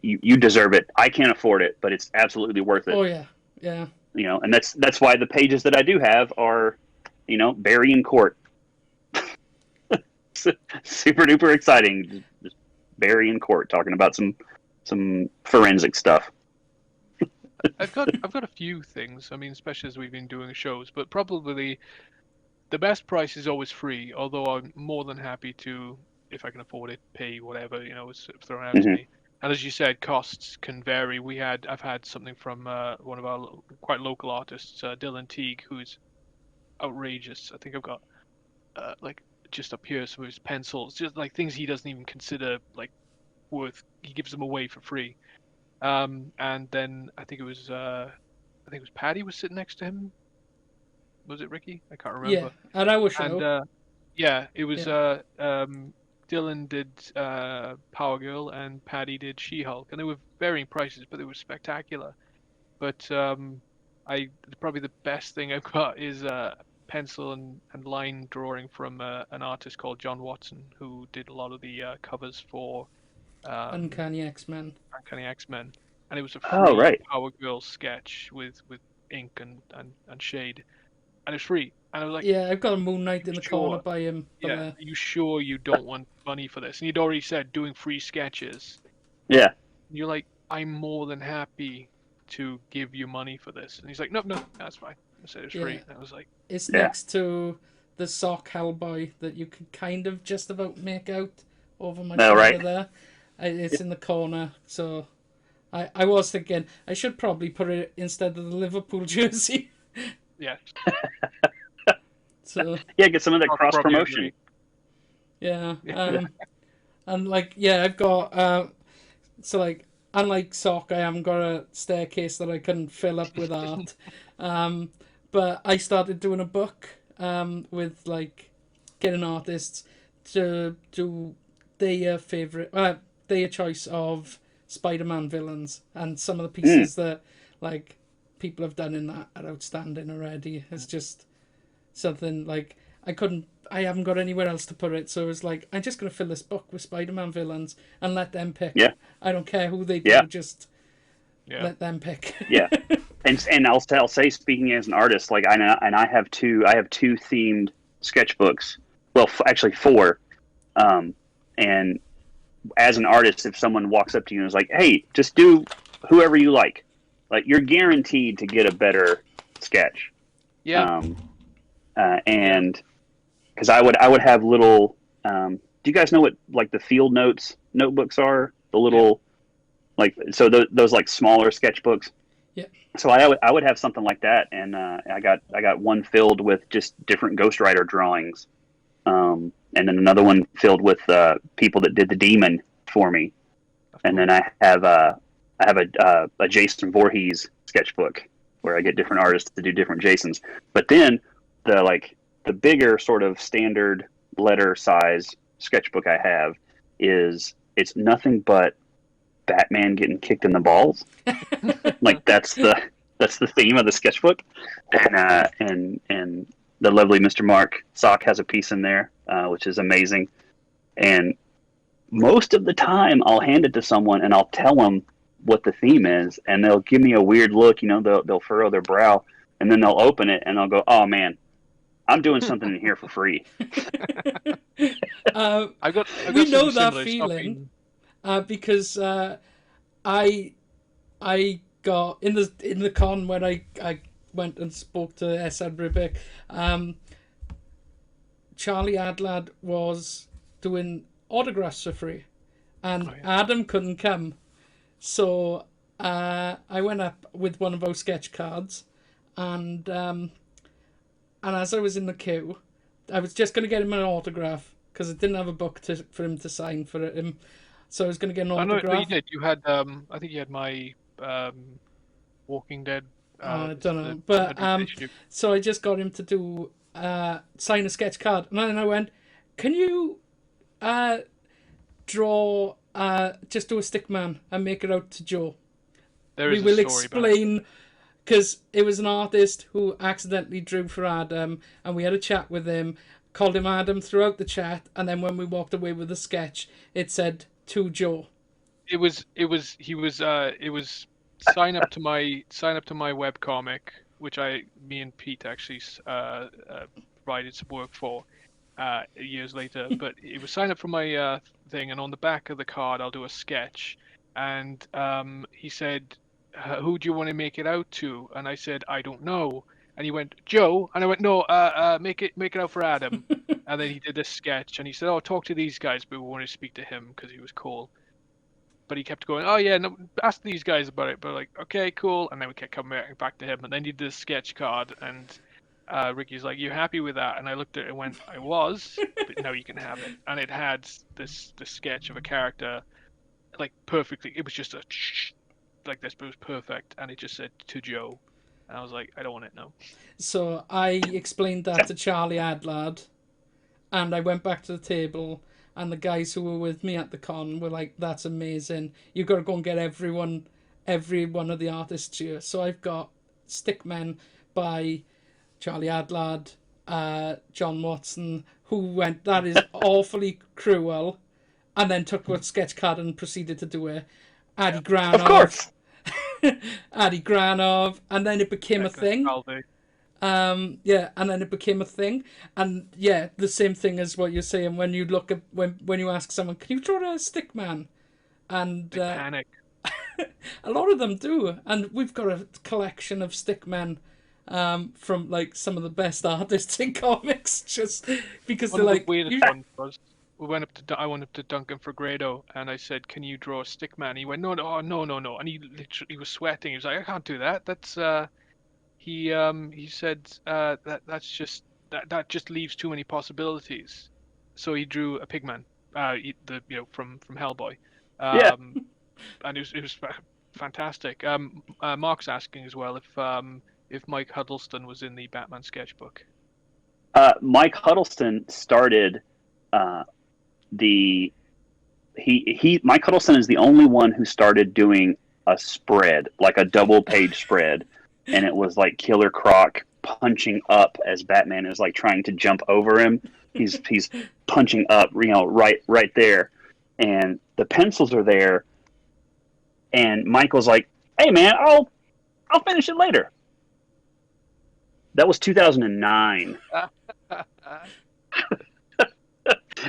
you deserve it. I can't afford it, but it's absolutely worth it. Oh yeah. You know, and that's why the pages that I do have are, you know, Barry in court. Super duper exciting. Just Barry in court talking about some forensic stuff. I've got a few things. I mean, especially as we've been doing shows, but probably the best price is always free. Although I'm more than happy to, if I can afford it, pay whatever, you know, is thrown out to me. And as you said, costs can vary. I've had something from one of our quite local artists, Dylan Teague, who's outrageous. I think I've got like just up here some of his pencils, just like things he doesn't even consider like worth. He gives them away for free. And then I think it was Paddy was sitting next to him. Was it Ricky? I can't remember. Yeah, at our show. And it was Dylan did Power Girl and Paddy did She-Hulk, and they were varying prices, but they were spectacular. But probably the best thing I've got is a pencil and line drawing from an artist called John Watson, who did a lot of the covers for Uncanny X-Men. And it was a free Power Girl sketch with ink and shade, and it's free. And I was like, yeah, I've got a Moon Knight in the corner by him. Yeah, are you sure you don't want money for this? And he'd already said doing free sketches. Yeah. And you're like, I'm more than happy to give you money for this. And he's like, no, that's fine. I said it's free. And I was like, it's next to the sock Hellboy that you can kind of just about make out over my shoulder there. It's in the corner, so I was thinking I should probably put it instead of the Liverpool jersey. Yeah. So yeah, get some of that cross promotion. Yeah. And like, yeah, I've got so like, unlike Sock, I haven't got a staircase that I can fill up with art. But I started doing a book with like getting artists to do their their choice of Spider-Man villains, and some of the pieces that like people have done in that are outstanding already. It's just something like I haven't got anywhere else to put it, so it's like I'm just gonna fill this book with Spider-Man villains and let them pick. Yeah. I don't care who they do, just let them pick. Yeah. And I'll say, speaking as an artist, like I have two themed sketchbooks. Well, actually 4. And as an artist, if someone walks up to you and is like, "Hey, just do whoever you like you're guaranteed to get a better sketch." Yeah. And because I would have little. Do you guys know what like the field notebooks are? The little, like, so those like smaller sketchbooks. Yeah. So I would have something like that, and I got one filled with just different Ghost Rider drawings, and then another one filled with people that did the Demon for me, and then I have a Jason Voorhees sketchbook where I get different artists to do different Jasons. But then the bigger sort of standard letter size sketchbook I have it's nothing but Batman getting kicked in the balls. Like that's the theme of the sketchbook, and the lovely Mr. Mark Sock has a piece in there, which is amazing. And most of the time I'll hand it to someone and I'll tell them what the theme is, and they'll give me a weird look. They'll furrow their brow, and then they'll open it and they'll go, "Oh man, I'm doing something in here for free." I got we know that feeling because I got in the con when I went and spoke to S.L. Ribic. Charlie Adlad was doing autographs for free, and Adam couldn't come, so I went up with one of our sketch cards, and as I was in the queue, I was just going to get him an autograph because I didn't have a book for him to sign for him, so I was going to get an autograph. I know you did. You had I think you had my Walking Dead. I don't know, but so I just got him to do sign a sketch card, and then I went, "Can you draw just do a stick man and make it out to Joe?" We will explain, because it was an artist who accidentally drew for Adam, and we had a chat with him, called him Adam throughout the chat, and then when we walked away with the sketch, it said to Joe. It was sign up to my webcomic, which me and Pete actually provided some work for years later. But it was sign up for my thing, and on the back of the card I'll do a sketch. And he said, "Who do you want to make it out to?" And I said, "I don't know." And he went, "Joe," and I went, "No, make it out for Adam." And then he did a sketch, and he said, "Oh, talk to these guys," but we wanted to speak to him because he was cool. But he kept going, "Oh yeah, no, ask these guys about it." But like, okay, cool. And then we kept coming back to him, and then he did a sketch card, and Ricky's like, "You happy with that?" And I looked at it and went, "I was, but now you can have it." And it had this sketch of a character, like perfectly. It was just like this, but it was perfect, and it just said to Joe, and I was like, "I don't want it now." So I explained that to Charlie Adlad, and I went back to the table, and the guys who were with me at the con were like, "That's amazing. You've got to go and get every one of the artists here." So I've got Stickmen by Charlie Adlad, John Watson, who went, "That is awfully cruel," and then took a sketch card and proceeded to do it. Addy Granov. Of course. Addy Granov, and then it became a thing. And then it became a thing, and the same thing as what you're saying when you look at when you ask someone, "Can you draw a stick man?" And they panic. A lot of them do, and we've got a collection of stick men from like some of the best artists in comics, just because they're like. The weirdest one was I went up to Duncan Fregredo, and I said, "Can you draw a stick man?" He went, "No, and he literally was sweating. He was like, "I can't do that. That's He said that just leaves too many possibilities." So he drew a pigman, from Hellboy, and it was fantastic. Mark's asking as well if Mike Huddleston was in the Batman sketchbook. Mike Huddleston started Mike Huddleston is the only one who started doing a spread, like a double page spread. And it was like Killer Croc punching up as Batman is like trying to jump over him. He's punching up, right there, and the pencils are there. And Michael's like, "Hey man, I'll finish it later." That was 2009,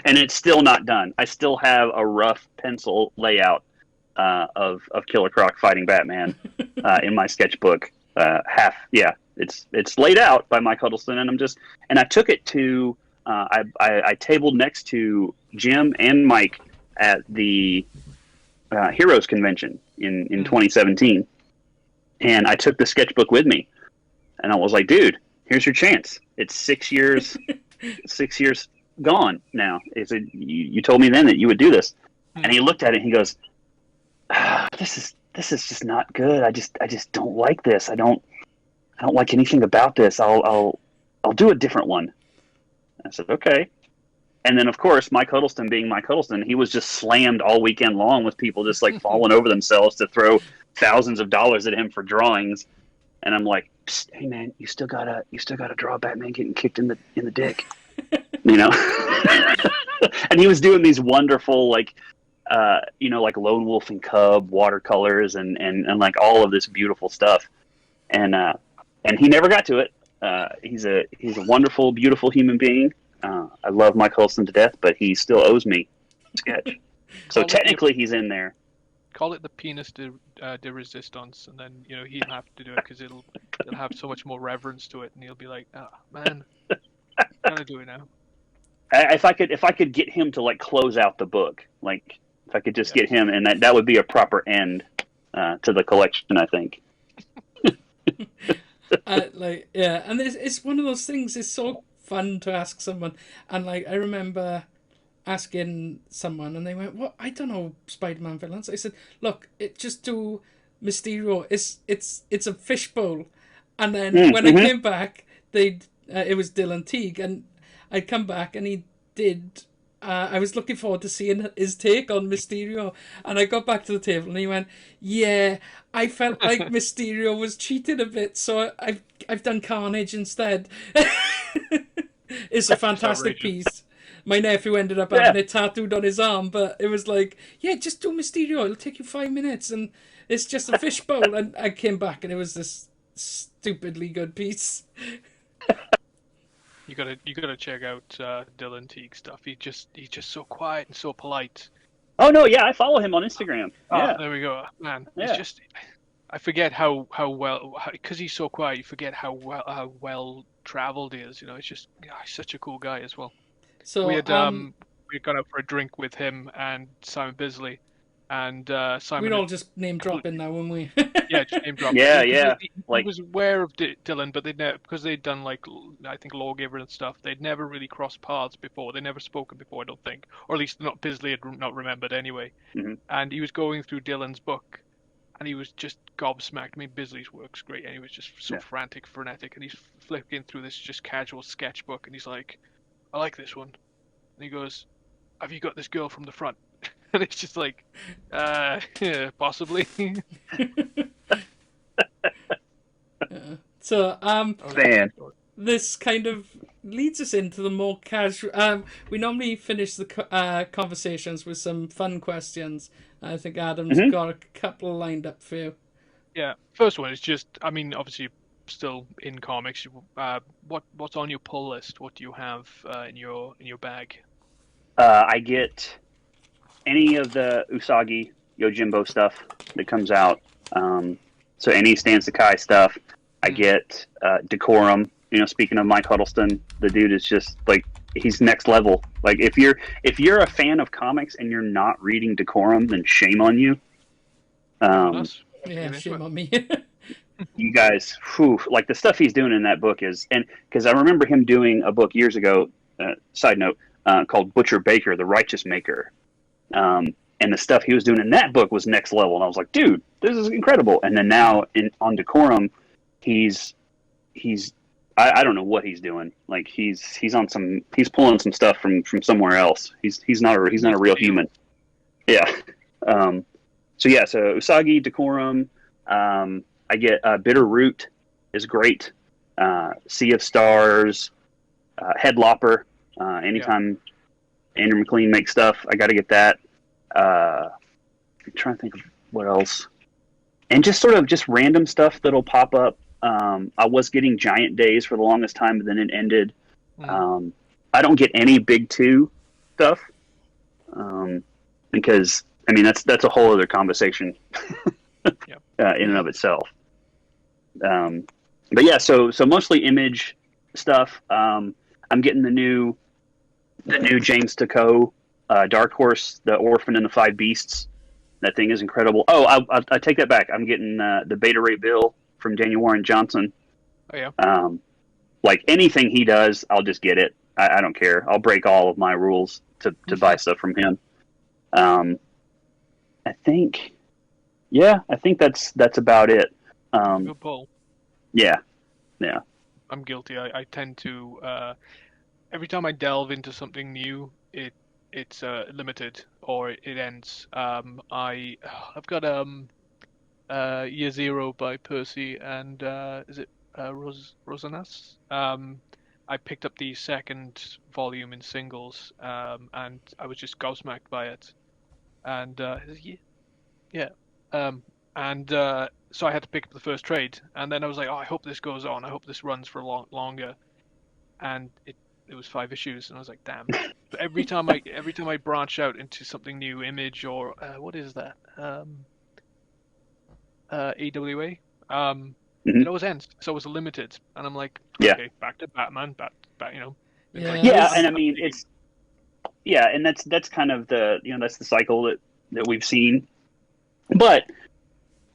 and it's still not done. I still have a rough pencil layout of Killer Croc fighting Batman in my sketchbook. It's laid out by Mike Huddleston, and I took it to I tabled next to Jim and Mike at the Heroes Convention in 2017, and I took the sketchbook with me, and I was like, "Dude, here's your chance. It's 6 years 6 years gone now. You told me then that you would do this." And he looked at it and he goes, This is just not good. I just don't like this. I don't like anything about this. I'll do a different one. I said, okay. And then of course, Mike Huddleston being Mike Huddleston, he was just slammed all weekend long with people just like falling over themselves to throw thousands of dollars at him for drawings. And I'm like, "Hey man, you still gotta draw Batman getting kicked in the dick." And he was doing these wonderful, like, like Lone Wolf and Cub watercolors and like all of this beautiful stuff. And he never got to it. He's a wonderful, beautiful human being. I love Mike Huddleston to death, but he still owes me a sketch. So technically, he's in there. Call it the penis de resistance, and then he'll have to do it because it'll have so much more reverence to it, and he'll be like, "Ah, man, gotta do it now." If I could get him to like close out the book, like if I could just get him, and that would be a proper end to the collection, I think. And it's one of those things. It's so fun to ask someone, and like I remember asking someone, and they went, "What? I don't know Spider-Man villains." I said, "Look, just do Mysterio. It's a fishbowl." And then when I came back, it was Dylan Teague, and I'd come back, and he did. I was looking forward to seeing his take on Mysterio, and I got back to the table, and he went, "Yeah, I felt like Mysterio was cheated a bit, so I've done Carnage instead." It's a fantastic piece. My nephew ended up having it tattooed on his arm, but it was like, yeah, just do Mysterio. It'll take you 5 minutes, and it's just a fishbowl. And I came back, and it was this stupidly good piece. You gotta check out Dylan Teague stuff. He's just so quiet and so polite. Oh no, yeah, I follow him on Instagram. Yeah, there we go, man. Yeah. It's just, I forget how well, because he's so quiet. You forget how well traveled he is. It's just he's such a cool guy as well. So we had gone out for a drink with him and Simon Bisley, and Simon. We'd all just name dropping now, wouldn't we? Yeah, just name dropping. Yeah. He was aware of Dylan, but because they'd done like I think Lawgiver and stuff. They'd never really crossed paths before. They'd never spoken before, I don't think, or at least not Bisley had not remembered anyway. Mm-hmm. And he was going through Dylan's book, and he was just gobsmacked. I mean, Bisley's work's great, and he was just so frantic, frenetic, and he's flipping through this just casual sketchbook, and he's like, "I like this one." And he goes, "Have you got this girl from the front?" And it's just like, yeah, possibly. So, Man. This kind of leads us into the more casual. We normally finish the conversations with some fun questions. I think Adam's got a couple lined up for you. Yeah, first one is just, I mean, obviously still in comics. What's on your pull list? What do you have in your bag? I get any of the Usagi Yojimbo stuff that comes out. So any Stan Sakai stuff. I get Decorum. Speaking of Mike Huddleston, the dude is just like, he's next level. Like if you're a fan of comics and you're not reading Decorum, then shame on you. Shame on me. You guys, like the stuff he's doing in that book is, and because I remember him doing a book years ago. Side note, called Butcher Baker, the Righteous Maker. And the stuff he was doing in that book was next level. And I was like, dude, this is incredible. And then now on Decorum, he's I don't know what he's doing. Like he's pulling some stuff from somewhere else. He's not a real human. Yeah. So Usagi, Decorum, I get Bitter Root is great. Sea of Stars, Headlopper. Anytime Andrew McLean makes stuff, I got to get that. I'm trying to think of what else, and just sort of just random stuff that'll pop up. I was getting Giant Days for the longest time, but then it ended. I don't get any Big Two stuff because I mean that's a whole other conversation in and of itself. But yeah, so mostly Image stuff. I'm getting the new James Ticot Dark Horse, The Orphan and the Five Beasts. That thing is incredible. Oh, I take that back. I'm getting the Beta Ray Bill from Daniel Warren Johnson. Oh yeah. Like anything he does, I'll just get it. I don't care. I'll break all of my rules to buy stuff from him. I think that's about it. Good pull. Yeah. I'm guilty. I tend to every time I delve into something new, it's limited or it ends. I've got Year Zero by Percy and is it Rosanas? I picked up the second volume in singles, and I was just gobsmacked by it. And yeah, and so I had to pick up the first trade, and then I was like, oh, I hope this goes on. I hope this runs for longer. And it was 5 issues, and I was like, damn. But every time I branch out into something new, Image or what is that? AWA. It always ends. So it was limited, and I'm like, okay, back to Batman, back, you know. Yeah, and I mean and that's kind of the that's the cycle that we've seen. But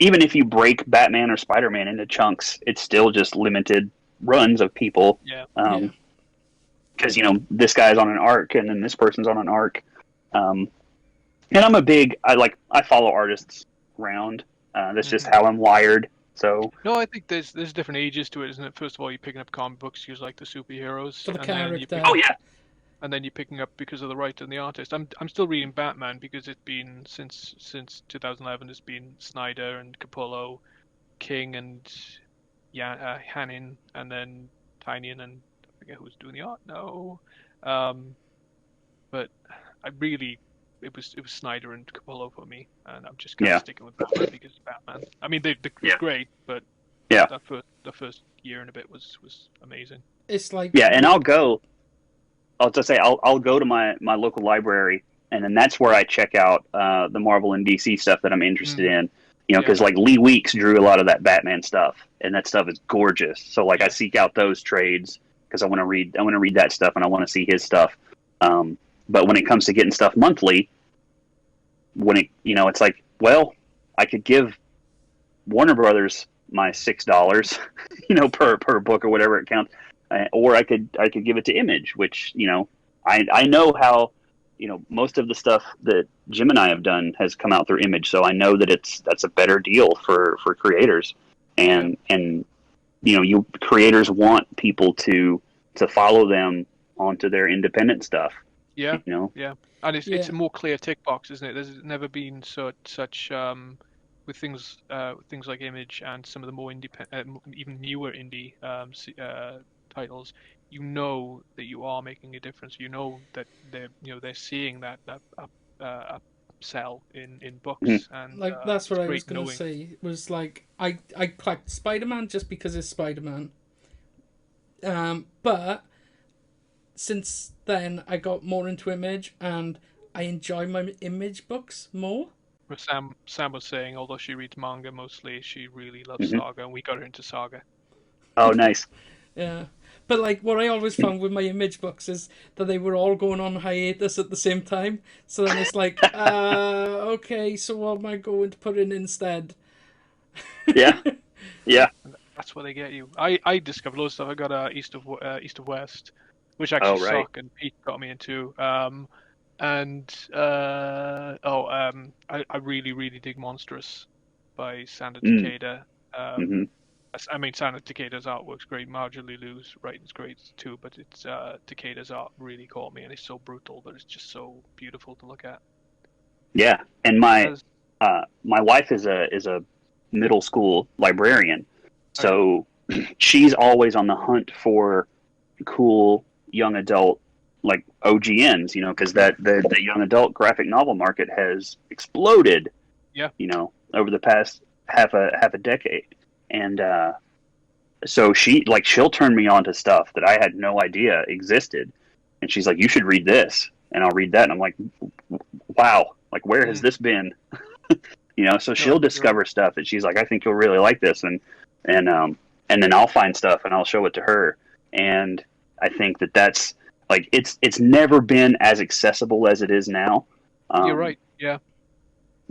even if you break Batman or Spider-Man into chunks, it's still just limited runs of people. Because this guy's on an arc, and then this person's on an arc. And I'm I follow artists around. That's just how I'm wired. So no, I think there's different ages to it, isn't it? First of all, you're picking up comic books, you like the superheroes, for the character. And then you're picking up because of the writer and the artist. I'm still reading Batman because it's been since 2011. It's been Snyder and Capullo, King and Hanin, and then Tynion, and I forget who's doing the art now. But I really. It was Snyder and Capullo for me, and I'm just kind of sticking with Batman because it's Batman. I mean, it's great, but the first year and a bit was amazing. It's like and I'll go to my local library, and then that's where I check out the Marvel and DC stuff that I'm interested in. Because like Lee Weeks drew a lot of that Batman stuff, and that stuff is gorgeous. So like I seek out those trades because I want to read that stuff, and I want to see his stuff. But when it comes to getting stuff monthly, it's like, well, I could give Warner Brothers my $6, per book or whatever it counts, or I could give it to Image, which I know how most of the stuff that Jim and I have done has come out through Image, so I know that that's a better deal for creators, and you creators want people to follow them onto their independent stuff. Yeah. And it's a more clear tick box, isn't it? There's never been such with things like Image and some of the more even newer indie titles. That you are making a difference. That they're seeing that sell in books. And that's what I was going to say. It was like I collect Spider-Man just because it's Spider-Man. But since then, I got more into Image, and I enjoy my Image books more. Sam was saying, although she reads manga mostly, she really loves Saga, and we got her into Saga. Oh, nice. Yeah. But like what I always found with my Image books is that they were all going on hiatus at the same time. So then it's like, okay, so what am I going to put in instead? Yeah. That's where they get you. I discovered loads of stuff. I got East of West, which actually suck, and Pete got me into. I really, really dig Monstrous by Sandra Takeda. I mean, Sandra Takeda's artwork's great. Marjorie Liu's writing's great too, but it's Takeda's art really caught me, and it's so brutal, but it's just so beautiful to look at. Yeah, and my wife is a middle school librarian, so she's always on the hunt for cool young adult like OGNs, because the young adult graphic novel market has exploded. Over the past half a decade. And so she'll turn me on to stuff that I had no idea existed. And she's like, you should read this. And I'll read that. And I'm like, wow, like, where has this been? So she'll discover stuff that she's like, I think you'll really like this. And then I'll find stuff and I'll show it to her. And I think that's like, it's never been as accessible as it is now. You're right. Yeah.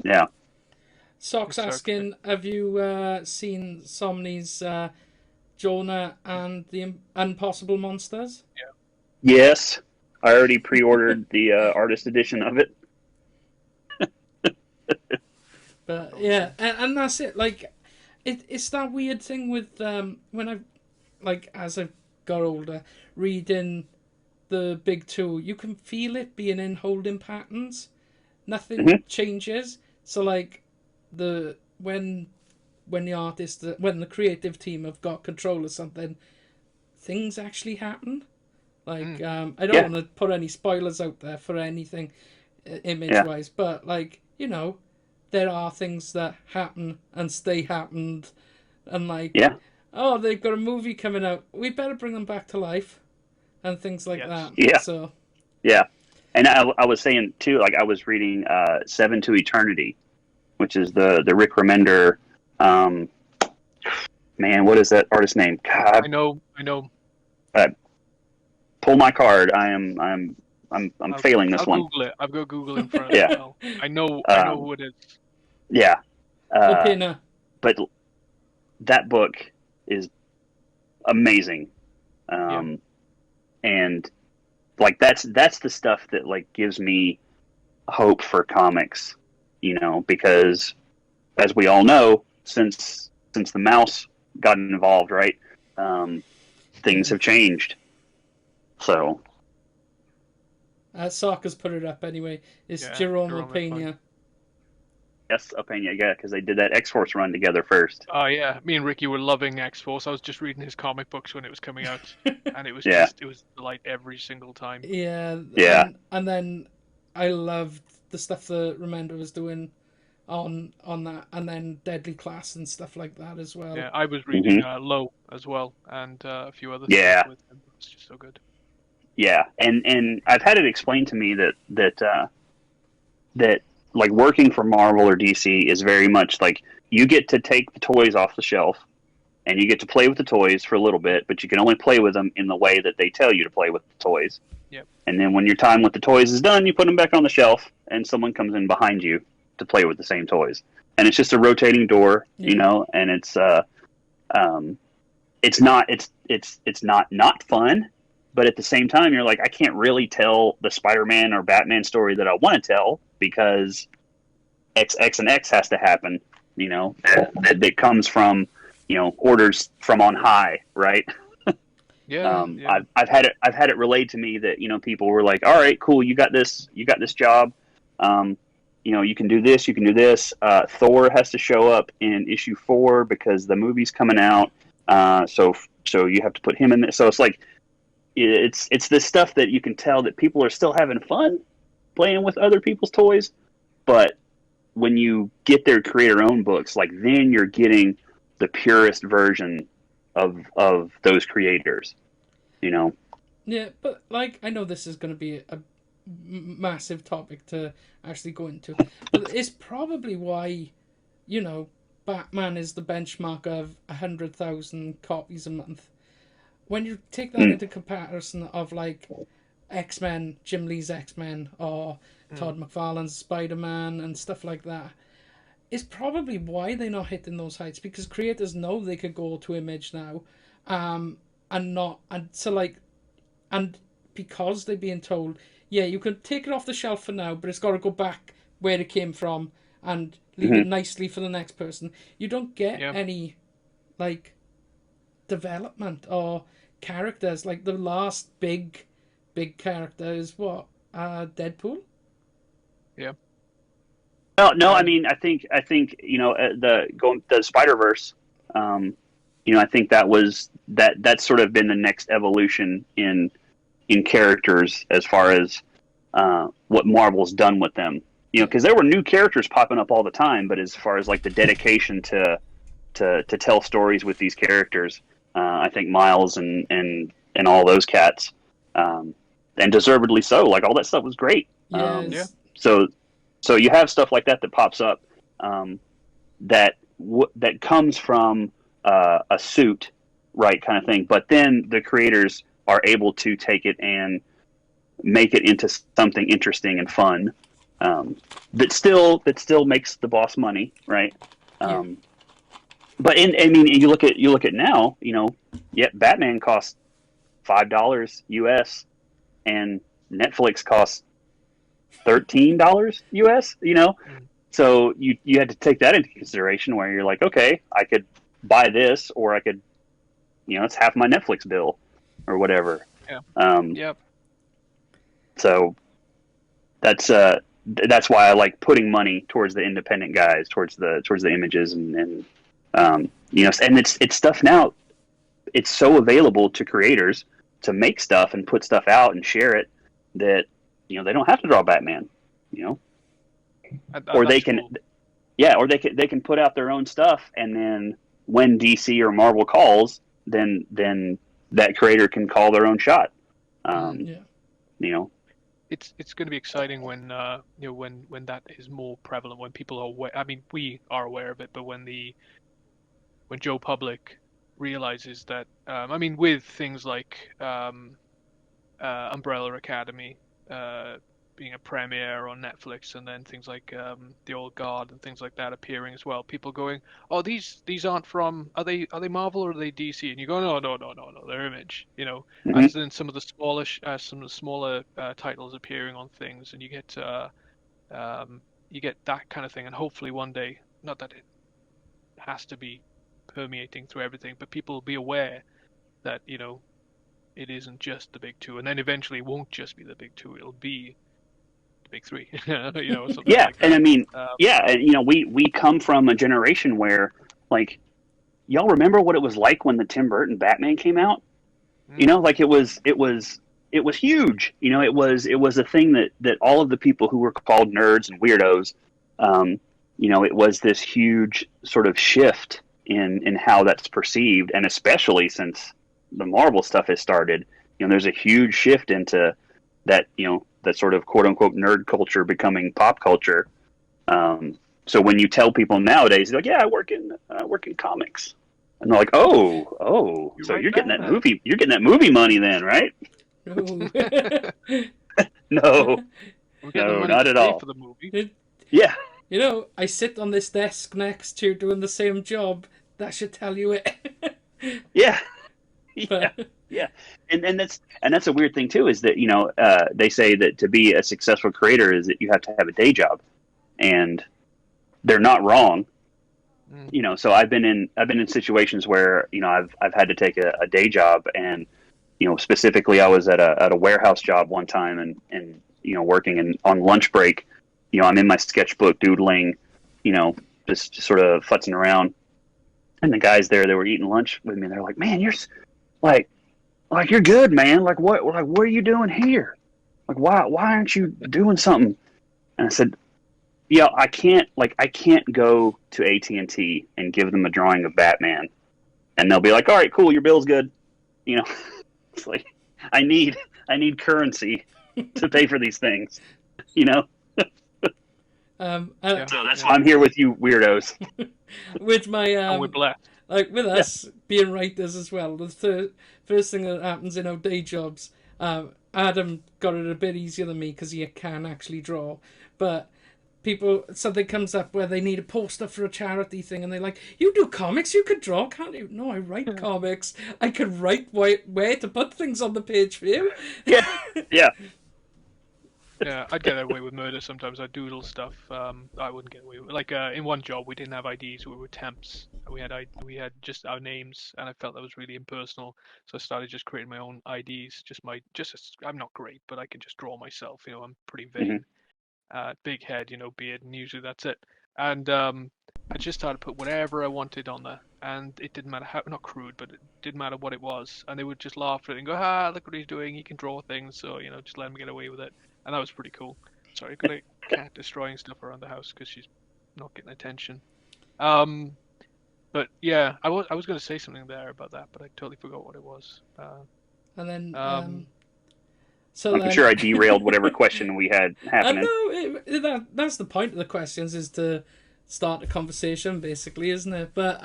Yeah. Socks asking, have you seen Somni's Jonah and the Impossible Monsters? Yeah. Yes, I already pre-ordered the artist edition of it. But yeah, and that's it. Like, it's that weird thing with when I, like, as I've got older, reading the big two, you can feel it being in holding patterns. Nothing changes. So like, when the artist, when the creative team have got control of something, things actually happen. Like, I don't want to put any spoilers out there for anything image-wise, but, like, you know, there are things that happen and stay happened, and, like, oh, they've got a movie coming out, we better bring them back to life, and things like that. Yeah. So. Yeah. And I was saying, too, like, I was reading Seven to Eternity, which is the Rick Remender, man, what is that artist's name? God. I know. Pull my card. I'm failing this one. Google it. I've got Google in front of me. Now. I know who it is. Yeah. Opina. But that book is amazing. And like that's the stuff that like gives me hope for comics, you know, because as we all know, since the mouse got involved, right? Things have changed. So Sarka's put it up anyway. It's Jerome Opena. Yes, Opena, yeah, because they did that X-Force run together first. Oh yeah, me and Ricky were loving X-Force. I was just reading his comic books when it was coming out, and it was it was delight every single time. Yeah. And then I loved the stuff that Remender was doing on that, and then Deadly Class and stuff like that as well. Yeah, I was reading Low as well, and a few other stuff with him. It's just so good. Yeah, and I've had it explained to me that like working for Marvel or DC is very much like you get to take the toys off the shelf and you get to play with the toys for a little bit, but you can only play with them in the way that they tell you to play with the toys. Yep. And then when your time with the toys is done, you put them back on the shelf and someone comes in behind you to play with the same toys. And it's just a rotating door, you know, and it's not fun. But at the same time, you're like, I can't really tell the Spider-Man or Batman story that I want to tell because X and X has to happen, you know, that comes from, you know, orders from on high, right? I've had it relayed to me that, you know, people were like, all right, cool, you got this job, you know, you can do this, Thor has to show up in issue 4 because the movie's coming out, so you have to put him in there. So it's like, it's this stuff that you can tell that people are still having fun playing with other people's toys, but when you get their creator-owned books, like then you're getting the purest version of those creators, you know. Yeah, but like I know this is going to be a massive topic to actually go into, but it's probably why, you know, Batman is the benchmark of 100,000 copies a month. When you take that into comparison of like XMen, Jim Lee's XMen, or Todd McFarlane's Spider-Man and stuff like that, it's probably why they're not hitting those heights, because creators know they could go to Image now, and because they're being told, yeah, you can take it off the shelf for now, but it's got to go back where it came from and leave it nicely for the next person. You don't get any like development or characters. Like the last big character is what, Deadpool. Yeah. No, I mean, I think you know, the Spider-Verse, you know, I think that's sort of been the next evolution in characters as far as what Marvel's done with them. You know, because there were new characters popping up all the time, but as far as like the dedication to tell stories with these characters, I think Miles and all those cats, and deservedly so. Like all that stuff was great. So you have stuff like that pops up, that comes from a suit, right, kind of thing. But then the creators are able to take it and make it into something interesting and fun, that still makes the boss money, right? But you look at now, you know, Batman costs $5 US, and Netflix costs $13 US, you know. So you had to take that into consideration, where you're like, okay, I could buy this, or I could, you know, it's half my Netflix bill or whatever. So that's why I like putting money towards the independent guys, towards the images, and you know, and it's stuff now. it's so available to creators to make stuff and put stuff out and share it that they don't have to draw Batman, or they can, cool. Or they can put out their own stuff, and then when DC or Marvel calls, then that creator can call their own shot. It's going to be exciting when when that is more prevalent, when people are aware. I mean, we are aware of it, but when Joe Public realizes that, with things like Umbrella Academy being a premiere on Netflix, and then things like The Old Guard and things like that appearing as well, people going, oh, these aren't from, are they Marvel or are they DC? And you go, no, they're Image, Mm-hmm. And then some of the smaller titles appearing on things, and you get that kind of thing. And hopefully one day, not that it has to be permeating through everything, but people will be aware that it isn't just the big two, and then eventually it won't just be the big two, it'll be the big three. Something like and that. And we come from a generation where, like, y'all remember what it was like when the Tim Burton Batman came out? Like, it was huge. It was a thing that all of the people who were called nerds and weirdos, it was this huge sort of shift in how that's perceived, and especially since the Marvel stuff has started, there's a huge shift into that, that sort of quote unquote nerd culture becoming pop culture. So when you tell people nowadays, they're like, yeah, I work in comics, and they're like, oh, so you're getting that movie money then, right? No, not at all. For the movie. Yeah. I sit on this desk next to you doing the same job. That should tell you it. Yeah. Yeah. And that's a weird thing too, is that, they say that to be a successful creator is that you have to have a day job, and they're not wrong. So I've been in situations where, I've had to take a day job, and, specifically I was at a warehouse job one time, and working, and on lunch break, I'm in my sketchbook doodling, just sort of futzing around. And the guys there, they were eating lunch with me, and they're like, man, you're like you're good, man. Like, what are you doing here? Like, why aren't you doing something? And I said, yeah, I can't go to AT&T and give them a drawing of Batman, and they'll be like, all right, cool, your bill's good. It's like, I need currency to pay for these things, So that's why I'm here with you weirdos. With my and we're blessed. Like with us being writers as well, the first thing that happens in our day jobs, Adam got it a bit easier than me because he can actually draw, but something comes up where they need a poster for a charity thing, and they're like, you do comics, you could draw, can't you? No, I write comics. I can write where to put things on the page for you. Yeah. Yeah, I'd get away with murder sometimes. I'd doodle stuff. I wouldn't get away with, like, in one job we didn't have IDs. We were temps. We had just our names, and I felt that was really impersonal. So I started just creating my own IDs. I'm not great, but I can just draw myself. I'm pretty vain. Big head, beard, and usually that's it. And I just started to put whatever I wanted on there, and it didn't matter how, not crude, but it didn't matter what it was, and they would just laugh at it and go, look what he's doing. He can draw things, so just let him get away with it. And that was pretty cool. Sorry, got a cat destroying stuff around the house because she's not getting attention. But yeah, I was going to say something there about that, but I totally forgot what it was. And then, I'm sure I derailed whatever question we had happening. No, that's the point of the questions, is to start a conversation, basically, isn't it? But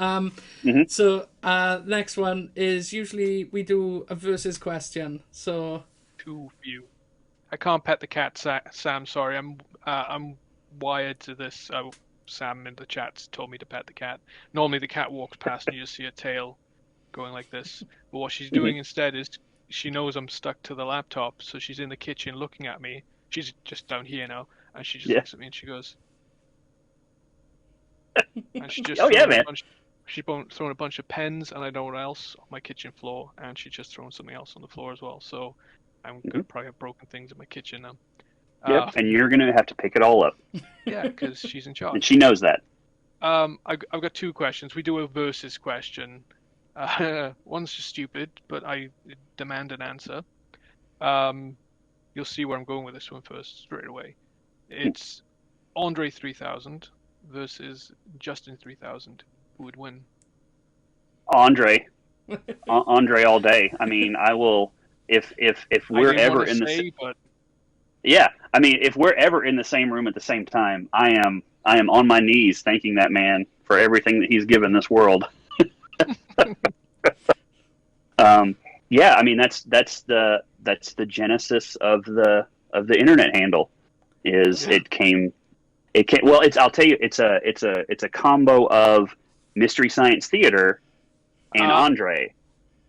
so next one is, usually we do a versus question. So too few. I can't pet the cat, Sam. Sorry, I'm wired to this. Sam in the chats told me to pet the cat. Normally the cat walks past and you just see a tail going like this. But what she's doing instead is, she knows I'm stuck to the laptop, so she's in the kitchen looking at me. She's just down here now, and she just looks at me and she goes, and she just she's throwing a bunch of pens and I don't know what else on my kitchen floor, and she's just throwing something else on the floor as well. So I'm gonna probably have broken things in my kitchen now. Yep, and you're gonna have to pick it all up. Yeah, because she's in charge. And she knows that. I've got two questions. We do a versus question. One's just stupid, but I demand an answer. You'll see where I'm going with this one first, straight away. It's Andre 3000 versus Justin 3000. Who would win? Andre. Andre all day. I mean, I will if we're ever in the but... Yeah, I mean, if we're ever in the same room at the same time, I am on my knees thanking that man for everything that he's given this world. Yeah, I mean that's the genesis of the internet handle. It came well. I'll tell you, it's a combo of Mystery Science Theater and Andre,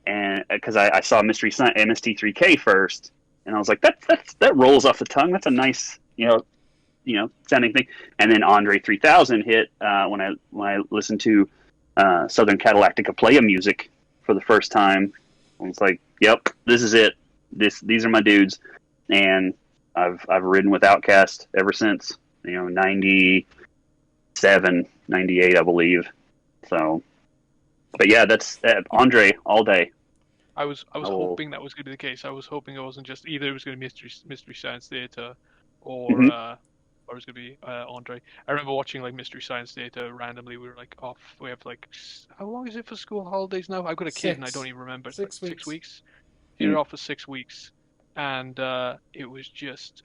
and because I saw Mystery Science MST3K first, and I was like, that rolls off the tongue. That's a nice sounding thing. And then Andre 3000 hit when I listened to Southern Catalactica Playa music for the first time. I was like, yep, this is it. These are my dudes, and I've ridden with Outkast ever since. 97, 98, I believe. So, but yeah, that's Andre all day. I was hoping that was going to be the case. I was hoping it wasn't just either it was going to be Mystery Science Theater or it was going to be Andre. I remember watching like Mystery Science Theater randomly. We were like off. We have like, how long is it for school holidays now? I've got a kid and I don't even remember. 6 weeks. 6 weeks. You're off for 6 weeks, and it was just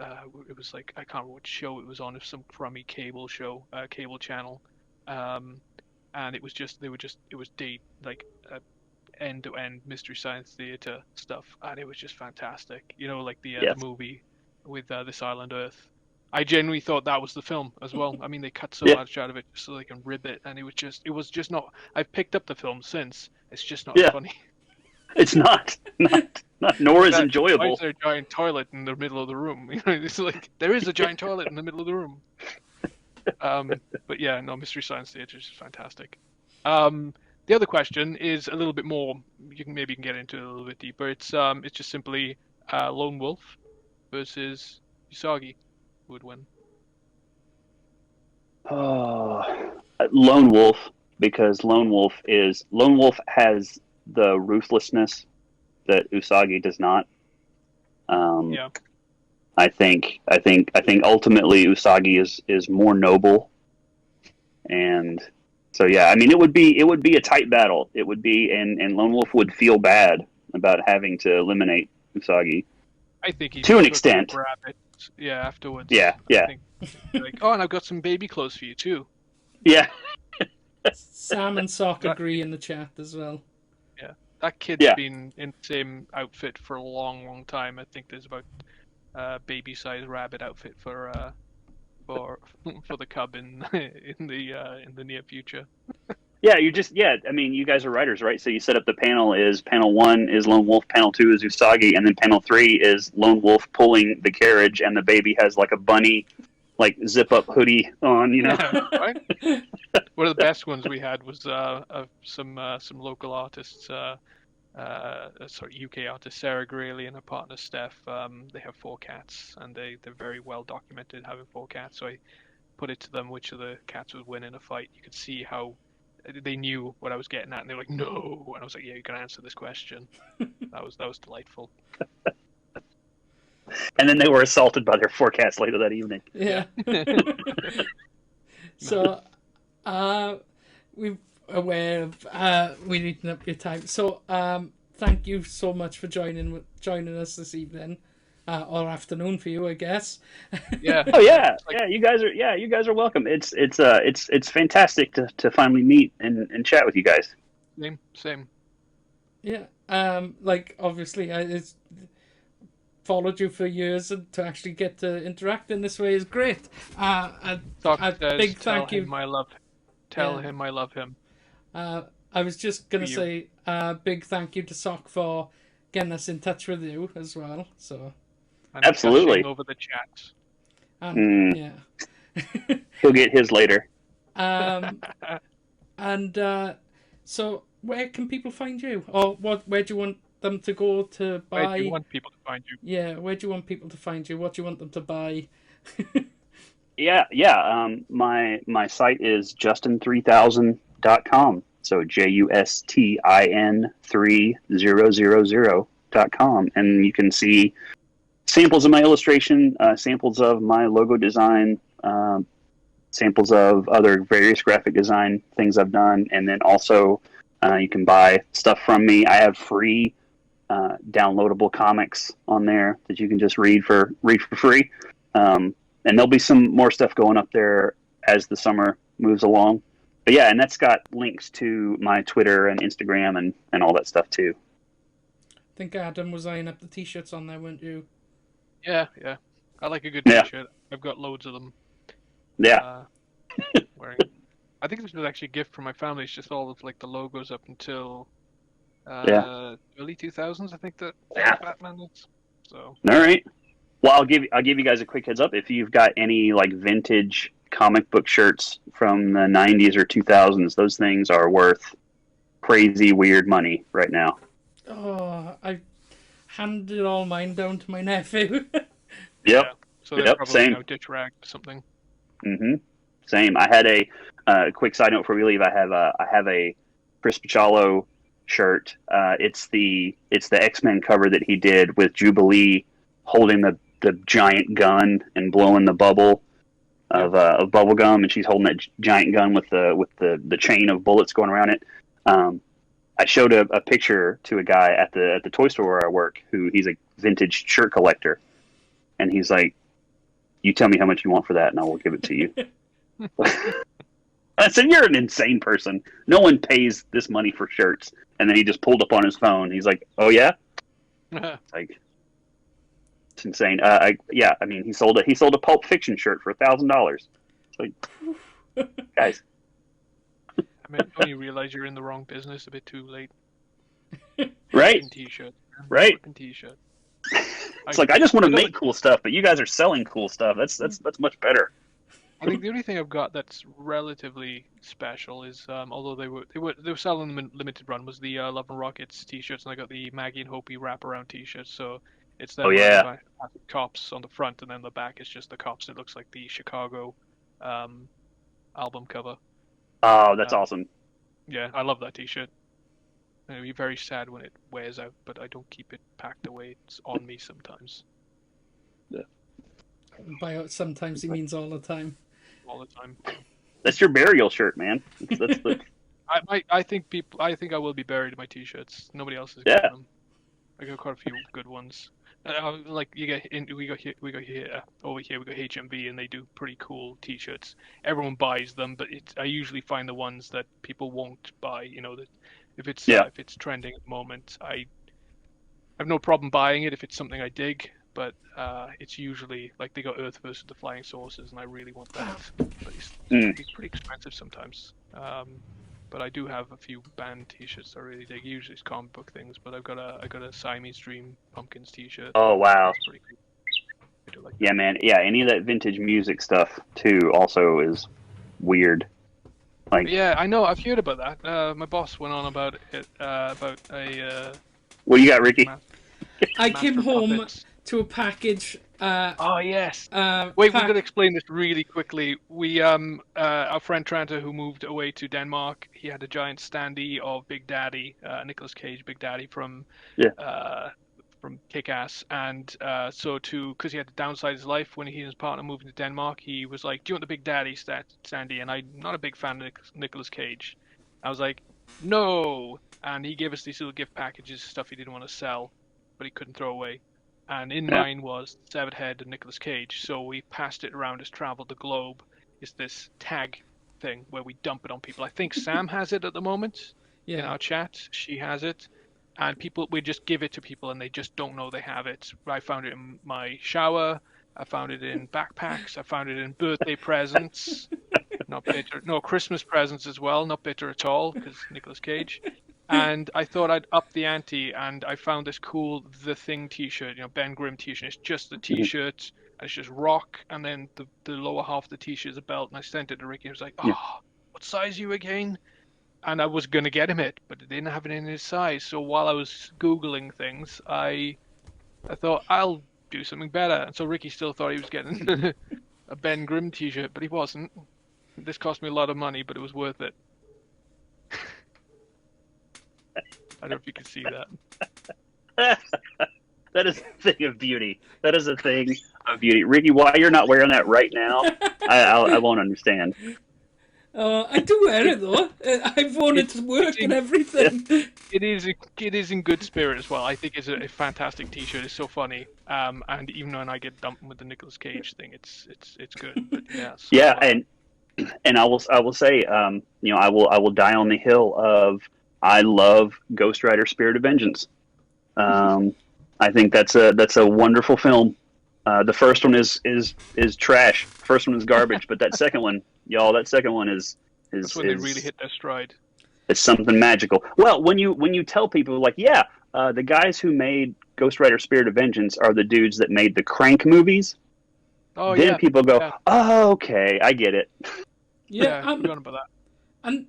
it was like, I can't remember what show it was on. It was some crummy cable show, cable channel, and it was end-to-end Mystery Science Theater stuff, and it was just fantastic. Like the movie with This Island Earth. I genuinely thought that was the film as well. I mean, they cut so much out of it just so they can rib it, and it was just not. I've picked up the film since. It's just not funny. It's not nor is enjoyable. Why is there a giant toilet in the middle of the room? It's like there is a giant toilet in the middle of the room. But yeah, no, Mystery Science Theater is fantastic. The other question is a little bit more. You can get into it a little bit deeper. It's just simply Lone Wolf versus Usagi. Who would win? Lone Wolf, because Lone Wolf has the ruthlessness that Usagi does not. I think ultimately Usagi is more noble, and so yeah, I mean it would be a tight battle. It would be, and Lone Wolf would feel bad about having to eliminate Usagi. I think he's to an extent. Grab it, afterwards. Yeah. I think, like, oh, and I've got some baby clothes for you too. Yeah. Sam and Sock agree in the chat as well. Yeah, that kid's been in the same outfit for a long, long time. I think there's about baby-sized rabbit outfit for the cub in the near future. Yeah, I mean, you guys are writers, right? So you set up the panel panel 1 is Lone Wolf, panel 2 is Usagi, and then panel 3 is Lone Wolf pulling the carriage, and the baby has like a bunny, like zip up hoodie on, Yeah, right? One of the best ones we had was some local artists, UK artist Sarah Greeley and her partner Steph. They have 4 cats, and they're very well documented having 4 cats. So I put it to them which of the cats would win in a fight. You could see how they knew what I was getting at, and they were like, "No," and I was like, "Yeah, you can answer this question." That was delightful. And then they were assaulted by their 4 cats later that evening. Yeah. So, we're aware of we're eating up your time. So, thank you so much for joining us this evening, or afternoon for you, I guess. Yeah. Oh yeah, You guys are welcome. It's fantastic to finally meet and chat with you guys. Same. Yeah. Like obviously, it's followed you for years, and to actually get to interact in this way is great. A big thank you. Tell him I love him. I was just gonna say big thank you to Sock for getting us in touch with you as well. So and absolutely over the chat. Yeah. He'll get his later. So where can people find you, or where do you want them to go to buy? Where do you want people to find you? Yeah, where do you want people to find you? What do you want them to buy? My site is justin3000.com. So justin3000.com, and you can see samples of my illustration, samples of my logo design, samples of other various graphic design things I've done, and then also you can buy stuff from me. I have free downloadable comics on there that you can just read for free. And there'll be some more stuff going up there as the summer moves along. But yeah, and that's got links to my Twitter and Instagram and all that stuff too. I think Adam was eyeing up the t-shirts on there, weren't you? Yeah. I like a good t-shirt. I've got loads of them. Yeah. Wearing. I think this was actually a gift from my family. It's just all of like the logos up until early 2000s. I think that Batman is. So. All right. Well, I'll give you guys a quick heads up. If you've got any like vintage comic book shirts from the 90s or 2000s, those things are worth crazy weird money right now. Oh, I handed all mine down to my nephew. Yep. Yeah. So they're probably same. ditch rag or something. Mm-hmm. Same. I had a quick side note before we leave. I have a Chris Picciolo shirt. It's the XMen cover that he did with Jubilee holding the giant gun and blowing the bubble of bubble gum, and she's holding that giant gun with the chain of bullets going around it. I showed a picture to a guy at the toy store where I work, he's a vintage shirt collector, and he's like, "You tell me how much you want for that, and I will give it to you." I said, "You're an insane person. No one pays this money for shirts." And then he just pulled up on his phone. He's like, "Oh yeah," like it's insane. I mean, he sold a Pulp Fiction shirt for $1,000. Like, guys. I mean, when you realize you're in the wrong business a bit too late. Right. T-shirt. Right. T-shirt. It's like I just want to make cool stuff, but you guys are selling cool stuff. That's much better. I think the only thing I've got that's relatively special is, although they were selling them in limited run, was the Love and Rockets T-shirts, and I got the Maggie and Hopi wraparound T-shirts. So it's them cops on the front, and then the back is just the cops. It looks like the Chicago album cover. Oh, that's awesome. Yeah, I love that T-shirt. It'll be very sad when it wears out, but I don't keep it packed away. It's on me sometimes. Yeah. By sometimes he means all the time. All the time. That's your burial shirt, man. That's I think I will be buried in my T-shirts. Nobody else is getting them. I got quite a few good ones. Like we got HMV, and they do pretty cool T-shirts. Everyone buys them, but I usually find the ones that people won't buy. You know, that if it's trending at the moment, I have no problem buying it if it's something I dig. But it's usually like they got Earth versus the Flying Saucers, and I really want that. But it's pretty expensive sometimes. But I do have a few band T-shirts I really dig. Usually it's comic book things, but I got a Siamese Dream Pumpkins T-shirt. Oh wow! That's pretty cool. I do like that. Yeah, man. Yeah, any of that vintage music stuff too also is weird. Like, yeah, I know. I've heard about that. My boss went on about it. What do you got, Ricky? I came home to a package. Oh yes. Wait, we're gonna explain this really quickly. We our friend Tranta, who moved away to Denmark, he had a giant standee of Big Daddy, Nicolas Cage, Big Daddy from Kick-Ass, and because he had to downsize his life when he and his partner moved to Denmark, he was like, "Do you want the Big Daddy standee?" And I'm not a big fan of Nicolas Cage. I was like, "No," and he gave us these little gift packages, stuff he didn't want to sell, but he couldn't throw away. And in mine was severed head of Nicolas Cage. So we passed it around as Traveled the Globe. It's this tag thing where we dump it on people. I think Sam has it at the moment in our chat. She has it. And we just give it to people and they just don't know they have it. I found it in my shower. I found it in backpacks. I found it in birthday presents. Not bitter. No, Christmas presents as well. Not bitter at all because Nicolas Cage. And I thought I'd up the ante, and I found this cool The Thing T-shirt, Ben Grimm T-shirt. It's just the T-shirt, and it's just rock, and then the lower half of the T-shirt is a belt. And I sent it to Ricky. He was like, "What size are you again?" And I was gonna get him it, but it didn't have it in his size. So while I was googling things, I thought I'll do something better. And so Ricky still thought he was getting a Ben Grimm T-shirt, but he wasn't. This cost me a lot of money, but it was worth it. I don't know if you can see that. That is a thing of beauty. That is a thing of beauty. Ricky, why you're not wearing that right now, I won't understand. I do wear it though. I've worn it to work and everything. It is in good spirit as well. I think it's a fantastic T-shirt. It's so funny. And even when I get dumped with the Nicolas Cage thing, it's good. But yeah. So, yeah, and I will say, I will die on the hill of I love Ghost Rider: Spirit of Vengeance. I think that's a wonderful film. The first one is trash. First one is garbage, but that second one, y'all, that second one is that's when they really hit their stride. It's something magical. Well, when you tell people like, yeah, the guys who made Ghost Rider: Spirit of Vengeance are the dudes that made the Crank movies. Oh then yeah. people go, yeah. oh, okay, I get it. Yeah, I'm going about that. And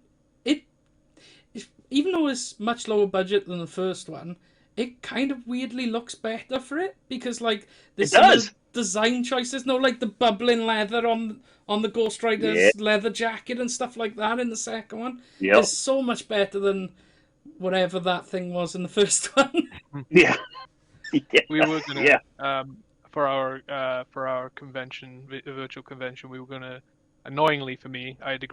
even though it's much lower budget than the first one, it kind of weirdly looks better for it because like there's some design choices, like the bubbling leather on the Ghost Rider's leather jacket and stuff like that in the second one. Yep. It's so much better than whatever that thing was in the first one. Yeah. We were gonna for our convention, virtual convention, we were gonna, annoyingly for me, I had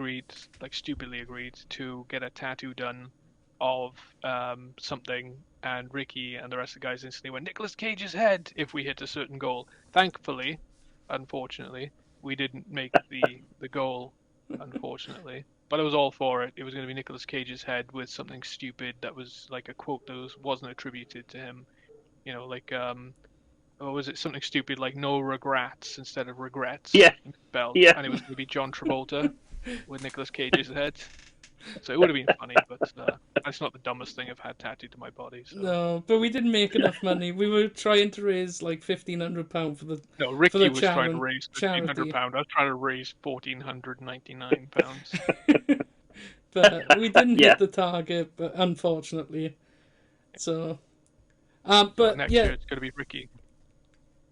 stupidly agreed to get a tattoo done of something, and Ricky and the rest of the guys instantly went Nicolas Cage's head if we hit a certain goal. Thankfully, unfortunately, we didn't make the goal, unfortunately. But I was all for it. It was going to be Nicolas Cage's head with something stupid that was like a quote that wasn't attributed to him. Or was it something stupid like "no regrets" instead of "regrets"? Yeah. Spelled, yeah. And it was going to be John Travolta with Nicolas Cage's head. So it would have been funny, but that's not the dumbest thing I've had tattooed to my body. So. No, but we didn't make enough money. We were trying to raise like £1,500 for the. No, Ricky for the was trying to raise £1,500. I was trying to raise £1,499. But we didn't hit the target, but unfortunately. So, but next year it's gonna be Ricky.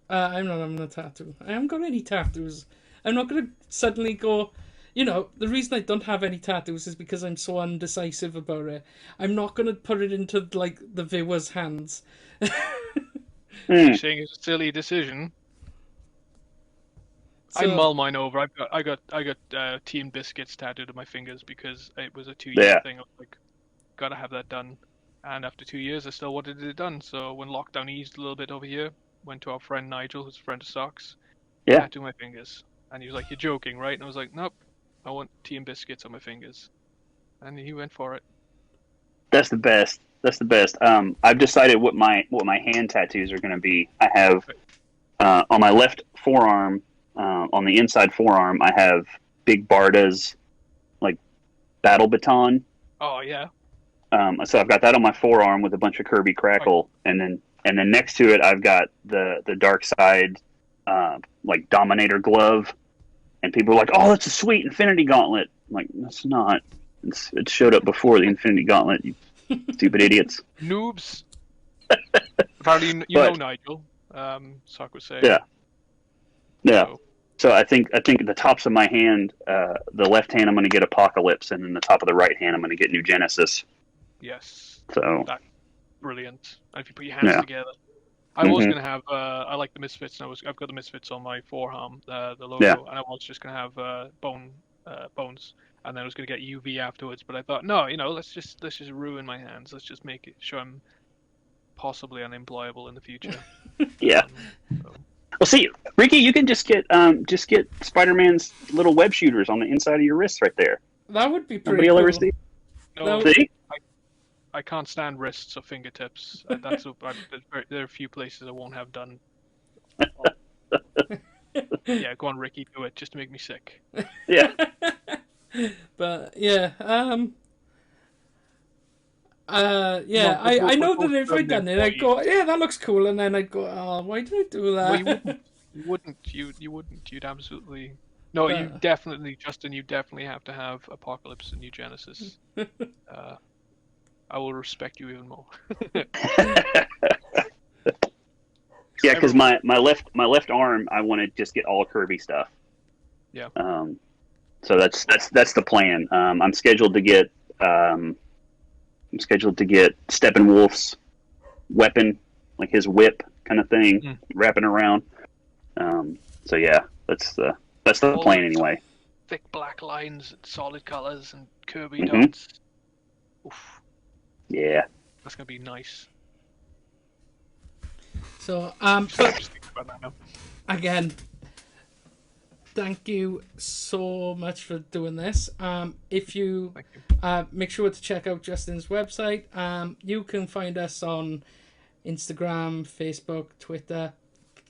I'm not having a tattoo. I haven't got any tattoos. I'm not gonna suddenly go. The reason I don't have any tattoos is because I'm so undecisive about it. I'm not going to put it into, like, the viewer's hands. You're saying it's a silly decision? So, I mull mine over. I got Team Biscuits tattooed on my fingers because it was a 2-year thing. I was like, gotta have that done. And after 2 years, I still wanted it done. So when lockdown eased a little bit over here, went to our friend Nigel, who's a friend of Socks, tattooed my fingers. And he was like, "You're joking, right?" And I was like, "Nope. I want Team Biscuits on my fingers," and he went for it. That's the best. I've decided what my hand tattoos are going to be. I have on my left forearm, on the inside forearm, I have Big Barda's like battle baton. Oh yeah. So I've got that on my forearm with a bunch of Kirby Crackle, and then next to it I've got the Dark Side like Dominator glove. And people are like, "Oh, that's a sweet Infinity Gauntlet." I'm like, that's not. It showed up before the Infinity Gauntlet, you stupid idiots. Noobs. Apparently, you know Nigel. Sock was saying. Yeah. So I think the tops of my hand, the left hand, I'm going to get Apocalypse, and then the top of the right hand, I'm going to get New Genesis. Yes. So. That's brilliant. And if you put your hands together. I was gonna have. I like the Misfits, and I've got the Misfits on my forearm, the logo, and I was just gonna have bones, and then I was gonna get UV afterwards. But I thought, no, let's just ruin my hands. Let's just make it show I'm possibly unemployable in the future. Yeah. Well, see, Ricky, you can just get Spider-Man's little web shooters on the inside of your wrists right there. That would be pretty. Nobody will ever see. No, see? I can't stand wrists or fingertips. There are a few places I won't have done. Yeah, go on, Ricky, do it just to make me sick. Yeah. But yeah, I know that if I'd done it, I'd go, yeah, that looks cool, and then I'd go, oh, why did I do that? Well, you wouldn't. You'd absolutely. No, you definitely, Justin. You definitely have to have Apocalypse and New Genesis. I will respect you even more. Yeah, because my left arm, I want to just get all Kirby stuff. Yeah. So that's the plan. I'm scheduled to get I'm scheduled to get Steppenwolf's weapon, like his whip kind of thing, wrapping around. So yeah, that's the plan anyway. Thick black lines, and solid colors, and Kirby dots. Oof. Yeah, that's gonna be nice. So Just think about that now. Again, thank you so much for doing this. If you, make sure to check out Justin's website. You can find us on Instagram, Facebook, Twitter.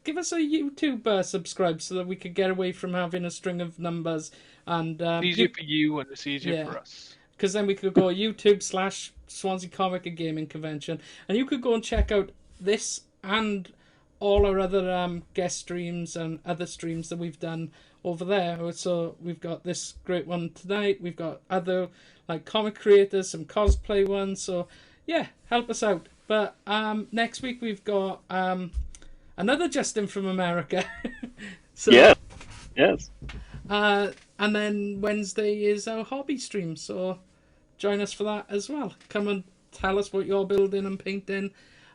Give us a YouTube subscribe so that we could get away from having a string of numbers. And it's easier for you and it's easier for us. Because then we could go YouTube/Swansea Comic and Gaming Convention, and you could go and check out this and all our other guest streams and other streams that we've done over there. So we've got this great one tonight. We've got other like comic creators, some cosplay ones. So yeah, help us out. But next week we've got another Justin from America. So, yes. And then Wednesday is our hobby stream. So join us for that as well. Come and tell us what you're building and painting.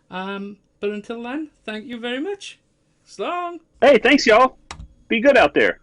But until then, thank you very much. So long. Hey, thanks, y'all. Be good out there.